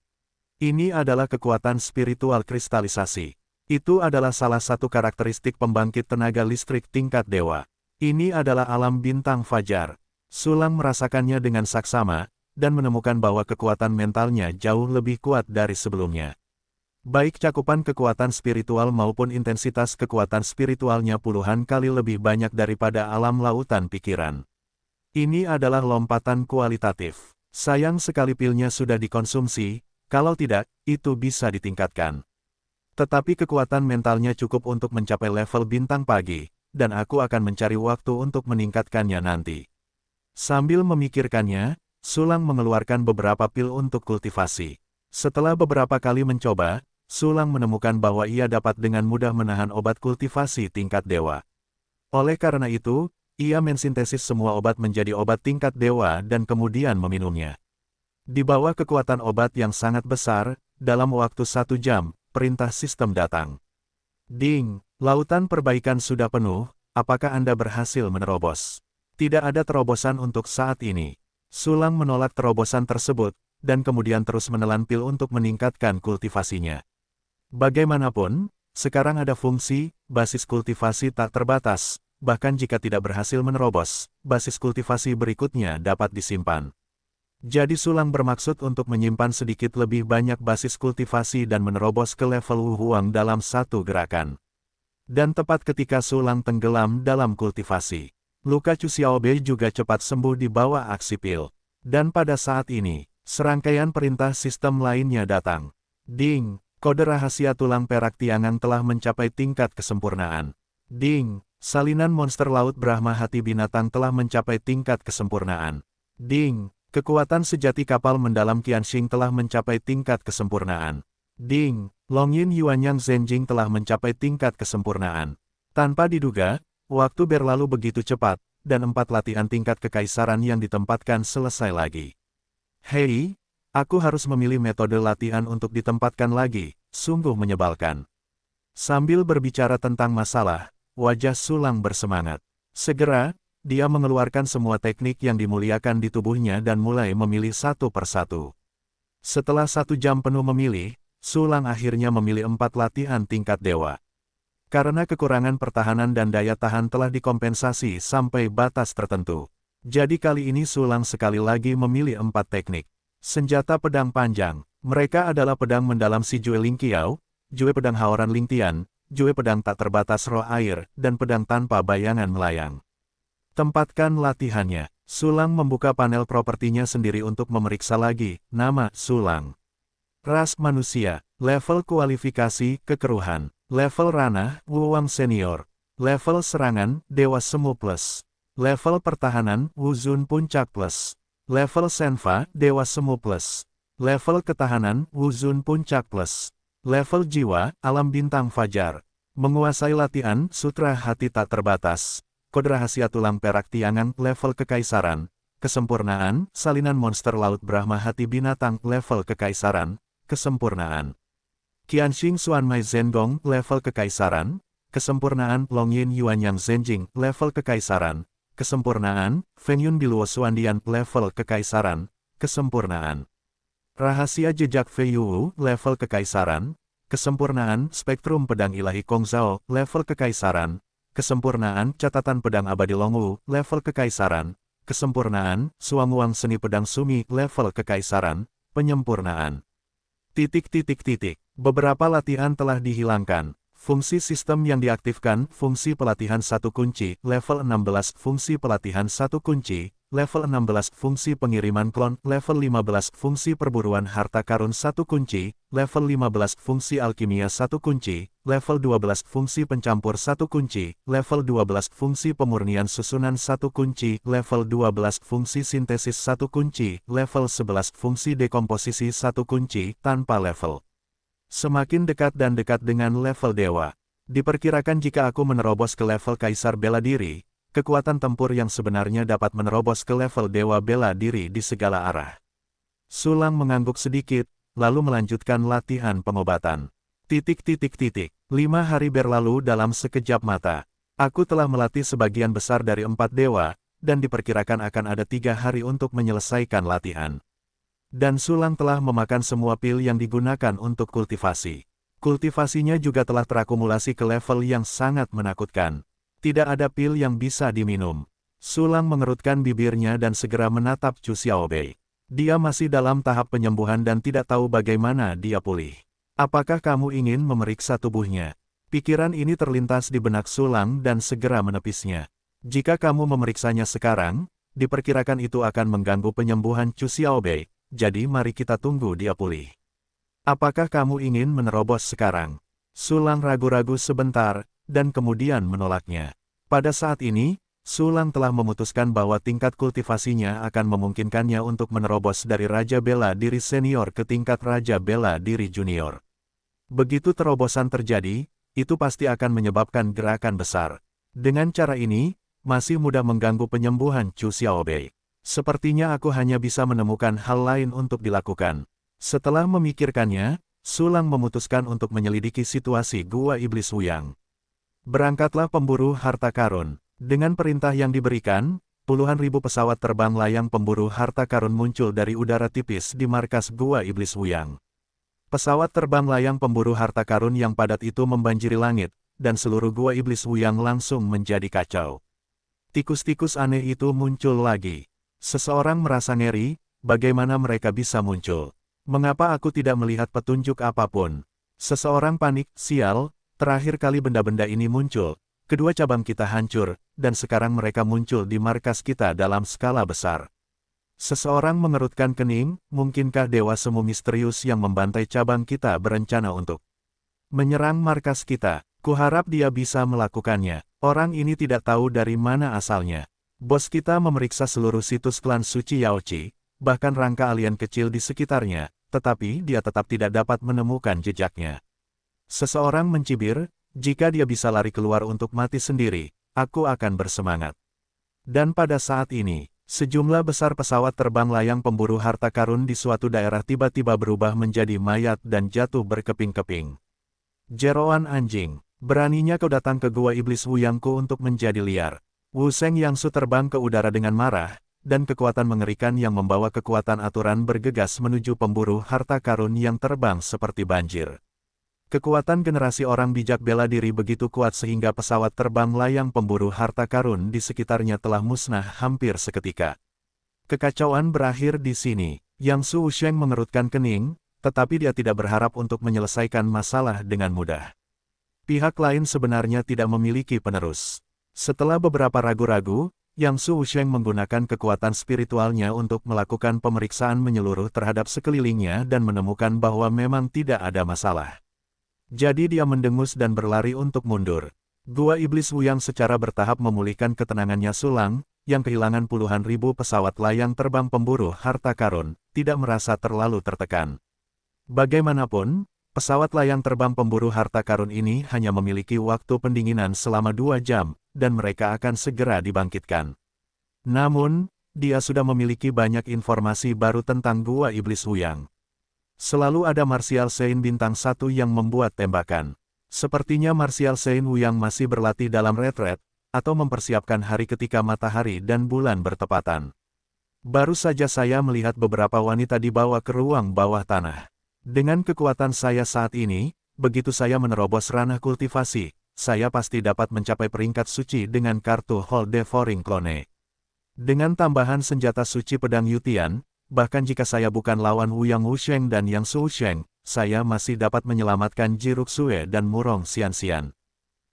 Ini adalah kekuatan spiritual kristalisasi. Itu adalah salah satu karakteristik pembangkit tenaga listrik tingkat dewa. Ini adalah alam bintang fajar. Sulang merasakannya dengan saksama, dan menemukan bahwa kekuatan mentalnya jauh lebih kuat dari sebelumnya. Baik cakupan kekuatan spiritual maupun intensitas kekuatan spiritualnya puluhan kali lebih banyak daripada alam lautan pikiran. Ini adalah lompatan kualitatif. Sayang sekali pilnya sudah dikonsumsi, kalau tidak, itu bisa ditingkatkan. Tetapi kekuatan mentalnya cukup untuk mencapai level bintang pagi, dan aku akan mencari waktu untuk meningkatkannya nanti. Sambil memikirkannya, Sulang mengeluarkan beberapa pil untuk kultivasi. Setelah beberapa kali mencoba, Sulang menemukan bahwa ia dapat dengan mudah menahan obat kultivasi tingkat dewa. Oleh karena itu, ia mensintesis semua obat menjadi obat tingkat dewa dan kemudian meminumnya. Di bawah kekuatan obat yang sangat besar, dalam waktu 1 jam, perintah sistem datang. Ding, lautan perbaikan sudah penuh, apakah Anda berhasil menerobos? Tidak ada terobosan untuk saat ini. Sulang menolak terobosan tersebut, dan kemudian terus menelan pil untuk meningkatkan kultivasinya. Bagaimanapun, sekarang ada fungsi, basis kultivasi tak terbatas, bahkan jika tidak berhasil menerobos, basis kultivasi berikutnya dapat disimpan. Jadi Sulang bermaksud untuk menyimpan sedikit lebih banyak basis kultivasi dan menerobos ke level Wu Huang dalam satu gerakan. Dan tepat ketika Su Lang tenggelam dalam kultivasi, luka Chu Xiaobei juga cepat sembuh di bawah aksi pil. Dan pada saat ini, serangkaian perintah sistem lainnya datang. Ding! Kode rahasia tulang perak Tiangan telah mencapai tingkat kesempurnaan. Ding! Salinan monster laut Brahma hati binatang telah mencapai tingkat kesempurnaan. Ding! Kekuatan sejati kapal mendalam Qianxing telah mencapai tingkat kesempurnaan. Ding! Longyin Yuanyang Zhenjing telah mencapai tingkat kesempurnaan. Tanpa diduga, waktu berlalu begitu cepat, dan 4 latihan tingkat kekaisaran yang ditempatkan selesai lagi. Hei, aku harus memilih metode latihan untuk ditempatkan lagi, sungguh menyebalkan. Sambil berbicara tentang masalah, wajah Su Lang bersemangat. Segera, dia mengeluarkan semua teknik yang dimuliakan di tubuhnya dan mulai memilih satu persatu. Setelah 1 jam penuh memilih, Su Lang akhirnya memilih 4 latihan tingkat dewa. Karena kekurangan pertahanan dan daya tahan telah dikompensasi sampai batas tertentu. Jadi kali ini Su Lang sekali lagi memilih 4 teknik. Senjata pedang panjang. Mereka adalah pedang mendalam si Jue Ling Qiao, Jue pedang Haoran Ling Tian, Jue pedang tak terbatas roh air, dan pedang tanpa bayangan melayang. Tempatkan latihannya. Su Lang membuka panel propertinya sendiri untuk memeriksa lagi. Nama Su Lang. Ras manusia. Level kualifikasi kekeruhan. Level ranah Wuwang senior. Level serangan Dewa Semu plus. Level pertahanan Wuzun puncak plus. Level senfa Dewa Semu plus. Level ketahanan Wuzun puncak plus. Level jiwa Alam bintang fajar. Menguasai latihan Sutra hati tak terbatas. Kode rahasia tulang perak Tiangan level kekaisaran. Kesempurnaan salinan monster laut Brahma hati binatang level kekaisaran. Kesempurnaan. Qianxing Xuanmai Zhengong level kekaisaran. Kesempurnaan Longyin Yuanyang Zhenjing level kekaisaran. Kesempurnaan Fengyun Biluo Xuandian level kekaisaran. Kesempurnaan. Rahasia jejak Fei Yu level kekaisaran. Kesempurnaan Spektrum pedang ilahi Kong Zhao level kekaisaran. Kesempurnaan catatan pedang abadi Longwu level kekaisaran. Kesempurnaan Suanguang seni pedang Sumi level kekaisaran. Penyempurnaan. Beberapa latihan telah dihilangkan. Fungsi sistem yang diaktifkan, fungsi pelatihan 1 kunci, level 16, fungsi pelatihan 1 kunci, level 16, fungsi pengiriman klon, level 15, fungsi perburuan harta karun 1 kunci, level 15, fungsi alkimia 1 kunci, level 12, fungsi pencampur 1 kunci, level 12, fungsi pemurnian susunan 1 kunci, level 12, fungsi sintesis 1 kunci, level 11, fungsi dekomposisi 1 kunci, tanpa level. Semakin dekat dan dekat dengan level dewa. Diperkirakan jika aku menerobos ke level kaisar bela diri, kekuatan tempur yang sebenarnya dapat menerobos ke level dewa bela diri di segala arah. Su Lang mengangguk sedikit, lalu melanjutkan latihan pengobatan. 5 hari berlalu dalam sekejap mata. Aku telah melatih sebagian besar dari 4 dewa, dan diperkirakan akan ada 3 hari untuk menyelesaikan latihan. Dan Su Lang telah memakan semua pil yang digunakan untuk kultivasi. Kultivasinya juga telah terakumulasi ke level yang sangat menakutkan. Tidak ada pil yang bisa diminum. Su Lang mengerutkan bibirnya dan segera menatap Chu Xiaobei. Dia masih dalam tahap penyembuhan dan tidak tahu bagaimana dia pulih. Apakah kamu ingin memeriksa tubuhnya? Pikiran ini terlintas di benak Su Lang dan segera menepisnya. Jika kamu memeriksanya sekarang, diperkirakan itu akan mengganggu penyembuhan Chu Xiaobei. Jadi mari kita tunggu dia pulih. Apakah kamu ingin menerobos sekarang? Su Lang ragu-ragu sebentar, dan kemudian menolaknya. Pada saat ini, Su Lang telah memutuskan bahwa tingkat kultivasinya akan memungkinkannya untuk menerobos dari Raja Bela Diri Senior ke tingkat Raja Bela Diri Junior. Begitu terobosan terjadi, itu pasti akan menyebabkan gerakan besar. Dengan cara ini, masih mudah mengganggu penyembuhan Chu Xiaobei. Sepertinya aku hanya bisa menemukan hal lain untuk dilakukan. Setelah memikirkannya, Su Lang memutuskan untuk menyelidiki situasi Gua Iblis Wuyang. Berangkatlah pemburu harta karun. Dengan perintah yang diberikan, puluhan ribu pesawat terbang layang pemburu harta karun muncul dari udara tipis di markas Gua Iblis Wuyang. Pesawat terbang layang pemburu harta karun yang padat itu membanjiri langit, dan seluruh Gua Iblis Wuyang langsung menjadi kacau. Tikus-tikus aneh itu muncul lagi. Seseorang merasa ngeri, bagaimana mereka bisa muncul? Mengapa aku tidak melihat petunjuk apapun? Seseorang panik, sial, Terakhir kali benda-benda ini muncul, kedua cabang kita hancur, dan sekarang mereka muncul di markas kita dalam skala besar. Seseorang mengerutkan kening, mungkinkah dewa semu misterius yang membantai cabang kita berencana untuk menyerang markas kita? Kuharap dia bisa melakukannya. Orang ini tidak tahu dari mana asalnya. Bos kita memeriksa seluruh situs klan suci Yaochi, bahkan rangka alien kecil di sekitarnya, tetapi dia tetap tidak dapat menemukan jejaknya. Seseorang mencibir, jika dia bisa lari keluar untuk mati sendiri, aku akan bersemangat. Dan pada saat ini, sejumlah besar pesawat terbang layang pemburu harta karun di suatu daerah tiba-tiba berubah menjadi mayat dan jatuh berkeping-keping. Jeroan anjing, beraninya kau datang ke gua iblis Wuyangku untuk menjadi liar. Wu Sheng Yangsu terbang ke udara dengan marah, dan kekuatan mengerikan yang membawa kekuatan aturan bergegas menuju pemburu harta karun yang terbang seperti banjir. Kekuatan generasi orang bijak bela diri begitu kuat sehingga pesawat terbang layang pemburu harta karun di sekitarnya telah musnah hampir seketika. Kekacauan berakhir di sini. Yang Su Wusheng mengerutkan kening, tetapi dia tidak berharap untuk menyelesaikan masalah dengan mudah. Pihak lain sebenarnya tidak memiliki penerus. Setelah beberapa ragu-ragu, Yang Su Wusheng menggunakan kekuatan spiritualnya untuk melakukan pemeriksaan menyeluruh terhadap sekelilingnya dan menemukan bahwa memang tidak ada masalah. Jadi dia mendengus dan berlari untuk mundur. Gua Iblis Wuyang secara bertahap memulihkan ketenangannya Sulang, yang kehilangan puluhan ribu pesawat layang terbang pemburu harta karun, tidak merasa terlalu tertekan. Bagaimanapun, pesawat layang terbang pemburu harta karun ini hanya memiliki waktu pendinginan selama 2 jam, dan mereka akan segera dibangkitkan. Namun, dia sudah memiliki banyak informasi baru tentang Gua Iblis Wuyang. Selalu ada Martial Saint bintang 1 yang membuat tembakan. Sepertinya Martial Saint Wuyang masih berlatih dalam retret, atau mempersiapkan hari ketika matahari dan bulan bertepatan. Baru saja saya melihat beberapa wanita dibawa ke ruang bawah tanah. Dengan kekuatan saya saat ini, begitu saya menerobos ranah kultivasi, saya pasti dapat mencapai peringkat suci dengan kartu Hall Devouring Clone. Dengan tambahan senjata suci pedang Yutian, bahkan jika saya bukan lawan Wuyang Wusheng dan Yang Su Wusheng, saya masih dapat menyelamatkan Jiruk Sue dan Murong Xianxian.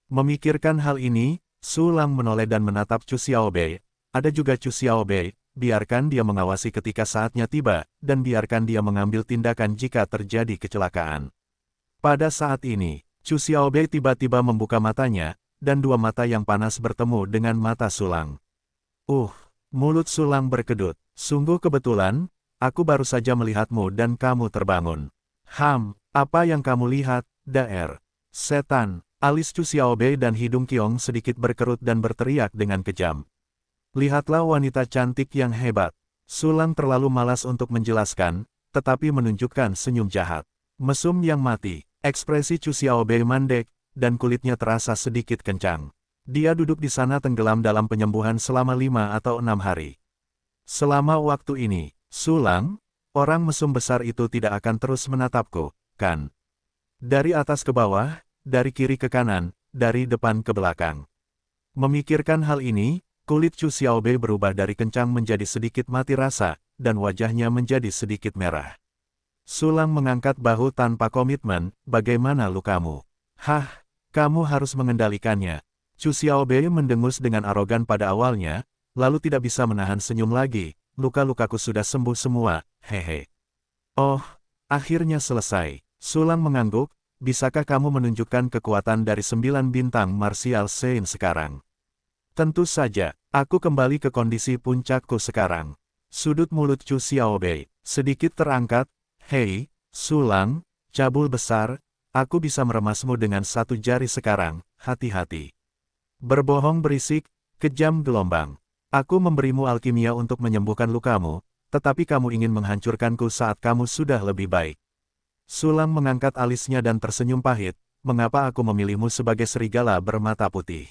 Memikirkan hal ini, Su Lang menoleh dan menatap Chu Xiaobei. Ada juga Chu Xiaobei, biarkan dia mengawasi ketika saatnya tiba, dan biarkan dia mengambil tindakan jika terjadi kecelakaan. Pada saat ini, Chu Xiaobei tiba-tiba membuka matanya, dan dua mata yang panas bertemu dengan mata Su Lang. Mulut Su Lang berkedut. Sungguh kebetulan, aku baru saja melihatmu dan kamu terbangun. Apa yang kamu lihat, Daer? Setan, alis Chu Xiaobei dan hidung Qiong sedikit berkerut dan berteriak dengan kejam. Lihatlah wanita cantik yang hebat. Su Lang terlalu malas untuk menjelaskan, tetapi menunjukkan senyum jahat. Mesum yang mati, ekspresi Chu Xiaobei mandek, dan kulitnya terasa sedikit kencang. Dia duduk di sana tenggelam dalam penyembuhan selama 5 atau 6 hari. Selama waktu ini, Su Lang, orang mesum besar itu tidak akan terus menatapku, kan? Dari atas ke bawah, dari kiri ke kanan, dari depan ke belakang. Memikirkan hal ini, kulit Chu Xiaobei berubah dari kencang menjadi sedikit mati rasa, dan wajahnya menjadi sedikit merah. Su Lang mengangkat bahu tanpa komitmen, bagaimana lukamu? Kamu harus mengendalikannya. Chu Xiaobei mendengus dengan arogan pada awalnya, lalu tidak bisa menahan senyum lagi. Luka-lukaku sudah sembuh semua, hehe. Oh, akhirnya selesai. Su Lang mengangguk, bisakah kamu menunjukkan kekuatan dari 9 bintang Martial Saint sekarang? Tentu saja, aku kembali ke kondisi puncakku sekarang. Sudut mulut Chu Xiaobei sedikit terangkat. Hei, Su Lang, cabul besar, aku bisa meremasmu dengan 1 jari sekarang, hati-hati. Berbohong berisik, kejam gelombang. Aku memberimu alkimia untuk menyembuhkan lukamu, tetapi kamu ingin menghancurkanku saat kamu sudah lebih baik. Su Lang mengangkat alisnya dan tersenyum pahit, mengapa aku memilihmu sebagai serigala bermata putih?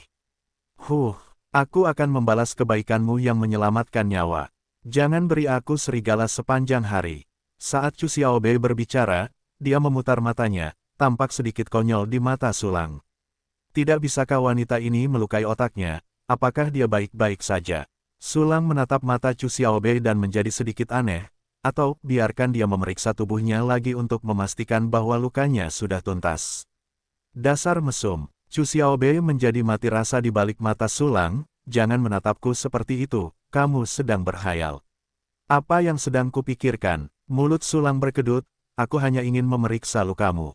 Aku akan membalas kebaikanmu yang menyelamatkan nyawa. Jangan beri aku serigala sepanjang hari. Saat Chu Xiaobei berbicara, dia memutar matanya, tampak sedikit konyol di mata Su Lang. Tidak bisakah wanita ini melukai otaknya? Apakah dia baik-baik saja? Su Lang menatap mata Chu Xiaobei dan menjadi sedikit aneh, atau biarkan dia memeriksa tubuhnya lagi untuk memastikan bahwa lukanya sudah tuntas. Dasar mesum. Chu Xiaobei menjadi mati rasa di balik mata Sulang, jangan menatapku seperti itu, kamu sedang berhayal. Apa yang sedang kupikirkan? Mulut Sulang berkedut, aku hanya ingin memeriksa lukamu.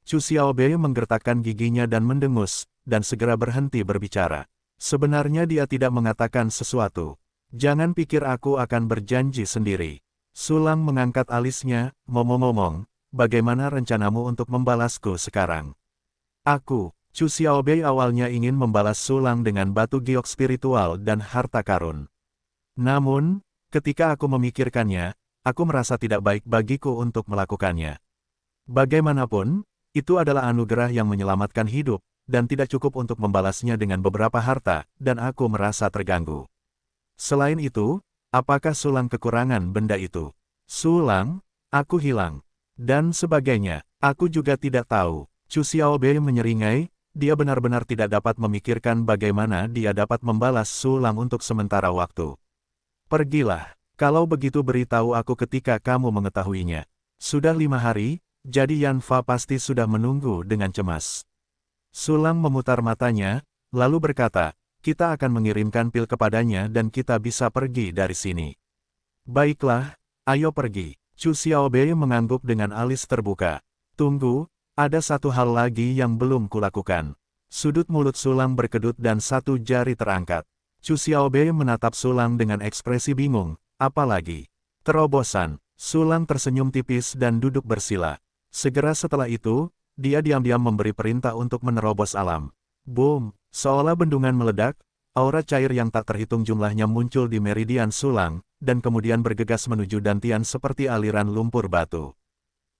Chu Xiaobei menggertakkan giginya dan mendengus, dan segera berhenti berbicara. Sebenarnya dia tidak mengatakan sesuatu. Jangan pikir aku akan berjanji sendiri. Sulang mengangkat alisnya, ngomong-ngomong, bagaimana rencanamu untuk membalasku sekarang? Chu Xiaobei awalnya ingin membalas Sulang dengan batu giok spiritual dan harta karun. Namun, ketika aku memikirkannya, aku merasa tidak baik bagiku untuk melakukannya. Bagaimanapun, itu adalah anugerah yang menyelamatkan hidup, dan tidak cukup untuk membalasnya dengan beberapa harta, dan aku merasa terganggu. Selain itu, apakah Sulang kekurangan benda itu? Sulang, aku hilang. Dan sebagainya, aku juga tidak tahu. Chu Xiaobei menyeringai, dia benar-benar tidak dapat memikirkan bagaimana dia dapat membalas Sulang untuk sementara waktu. Pergilah, kalau begitu beritahu aku ketika kamu mengetahuinya. Sudah 5 hari, jadi Yan Fa pasti sudah menunggu dengan cemas. Sulang memutar matanya, lalu berkata, kita akan mengirimkan pil kepadanya dan kita bisa pergi dari sini. Baiklah, ayo pergi. Chu Xiaobei mengangguk dengan alis terbuka. Tunggu, ada satu hal lagi yang belum kulakukan. Sudut mulut Sulang berkedut dan satu jari terangkat. Chu Xiaobei menatap Sulang dengan ekspresi bingung, apalagi? Terobosan. Sulang tersenyum tipis dan duduk bersila. Segera setelah itu, dia diam-diam memberi perintah untuk menerobos alam. Boom! Seolah bendungan meledak, aura cair yang tak terhitung jumlahnya muncul di meridian Sulang, dan kemudian bergegas menuju dantian seperti aliran lumpur batu.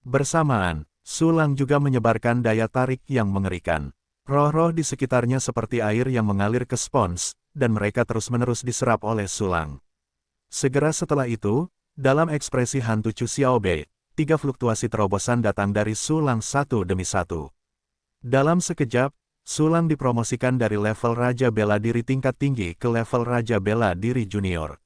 Bersamaan, Sulang juga menyebarkan daya tarik yang mengerikan. Roh-roh di sekitarnya seperti air yang mengalir ke spons, dan mereka terus-menerus diserap oleh Sulang. Segera setelah itu, dalam ekspresi hantu Chu Xiaobei, 3 fluktuasi terobosan datang dari Sulang satu demi satu. Dalam sekejap, Sulang dipromosikan dari level Raja Bela Diri tingkat tinggi ke level Raja Bela Diri Junior.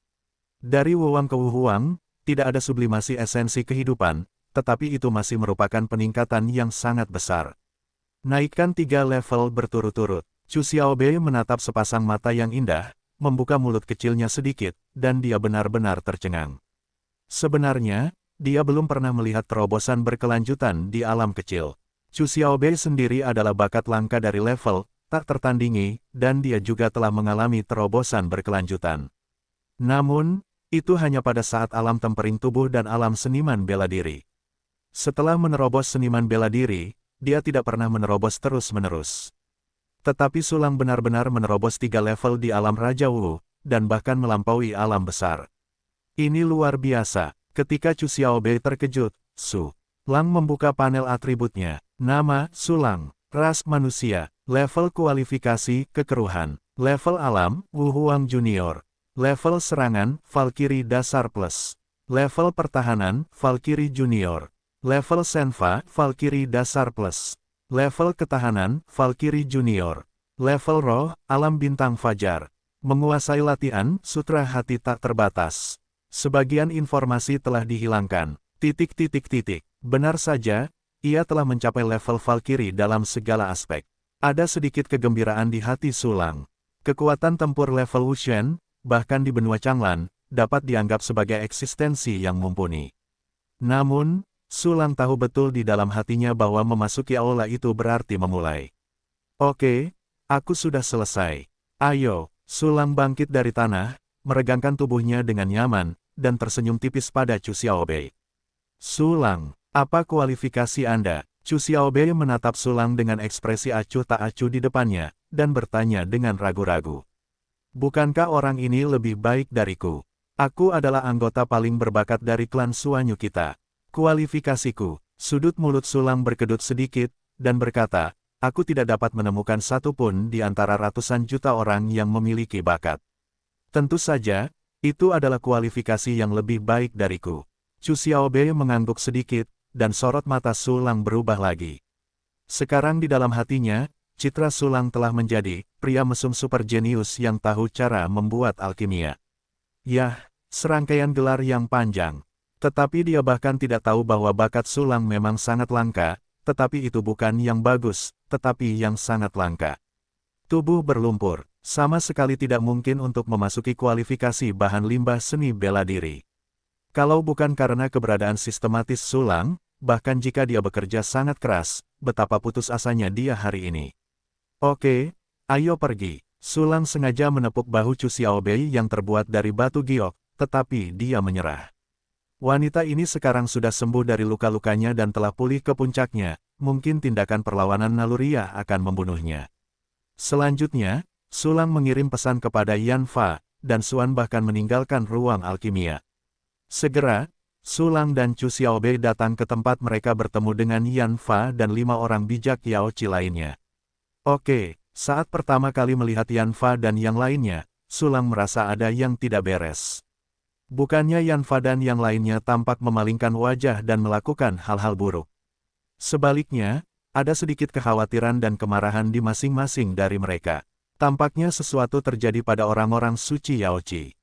Dari Wuwang ke Wuhuang, tidak ada sublimasi esensi kehidupan, tetapi itu masih merupakan peningkatan yang sangat besar. Naikkan 3 level berturut-turut. Chu Xiaobei menatap sepasang mata yang indah, membuka mulut kecilnya sedikit, dan dia benar-benar tercengang. Sebenarnya, dia belum pernah melihat terobosan berkelanjutan di alam kecil. Chu Xiaobei sendiri adalah bakat langka dari level tak tertandingi, dan dia juga telah mengalami terobosan berkelanjutan. Namun, itu hanya pada saat alam tempering tubuh dan alam seniman bela diri. Setelah menerobos seniman bela diri, dia tidak pernah menerobos terus-menerus. Tetapi Sulang benar-benar menerobos 3 level di alam Raja Wu, dan bahkan melampaui alam besar. Ini luar biasa. Ketika Chu Xiaobei terkejut, Sulang membuka panel atributnya. Nama, Sulang. Ras manusia. Level kualifikasi, kekeruhan. Level alam, Wuhuang Junior. Level serangan, Valkyrie dasar plus. Level pertahanan, Valkyrie Junior. Level Senfa, Valkyrie dasar plus. Level ketahanan, Valkyrie Junior. Level roh, alam bintang fajar. Menguasai latihan, sutra hati tak terbatas. Sebagian informasi telah dihilangkan. ... Benar saja, ia telah mencapai level Valkyrie dalam segala aspek. Ada sedikit kegembiraan di hati Sulang. Kekuatan tempur level Wushen, bahkan di benua Changlan, dapat dianggap sebagai eksistensi yang mumpuni. Namun, Sulang tahu betul di dalam hatinya bahwa memasuki aula itu berarti memulai. Oke, aku sudah selesai. Ayo, Sulang bangkit dari tanah, meregangkan tubuhnya dengan nyaman, dan tersenyum tipis pada Chu Xiaobei. Sulang, apa kualifikasi Anda? Chu Xiaobei menatap Sulang dengan ekspresi acuh tak acuh di depannya, dan bertanya dengan ragu-ragu. Bukankah orang ini lebih baik dariku? Aku adalah anggota paling berbakat dari klan Suanyu kita. Kualifikasiku. Sudut mulut Sulang berkedut sedikit, dan berkata, aku tidak dapat menemukan satu pun di antara ratusan juta orang yang memiliki bakat. Tentu saja, itu adalah kualifikasi yang lebih baik dariku. Chu Xiaobei mengangguk sedikit, dan sorot mata Sulang berubah lagi. Sekarang di dalam hatinya, citra Sulang telah menjadi pria mesum super jenius yang tahu cara membuat alkimia. Yah, serangkaian gelar yang panjang. Tetapi dia bahkan tidak tahu bahwa bakat Sulang memang sangat langka, tetapi itu bukan yang bagus, tetapi yang sangat langka. Tubuh berlumpur, sama sekali tidak mungkin untuk memasuki kualifikasi bahan limbah seni bela diri. Kalau bukan karena keberadaan sistematis Sulang, bahkan jika dia bekerja sangat keras, betapa putus asanya dia hari ini. Oke, ayo pergi. Sulang sengaja menepuk bahu Chu Xiaobei yang terbuat dari batu giok, tetapi dia menyerah. Wanita ini sekarang sudah sembuh dari luka-lukanya dan telah pulih ke puncaknya, mungkin tindakan perlawanan naluriah akan membunuhnya. Selanjutnya, Sulang mengirim pesan kepada Yan Fa, dan Xuan bahkan meninggalkan ruang alkimia. Segera, Sulang dan Chu Xiaobei datang ke tempat mereka bertemu dengan Yan Fa dan 5 orang bijak Yao Qi lainnya. Oke, saat pertama kali melihat Yan Fa dan yang lainnya, Sulang merasa ada yang tidak beres. Bukannya Yan Fa dan yang lainnya tampak memalingkan wajah dan melakukan hal-hal buruk. Sebaliknya, ada sedikit kekhawatiran dan kemarahan di masing-masing dari mereka. Tampaknya sesuatu terjadi pada orang-orang suci Yao Qi.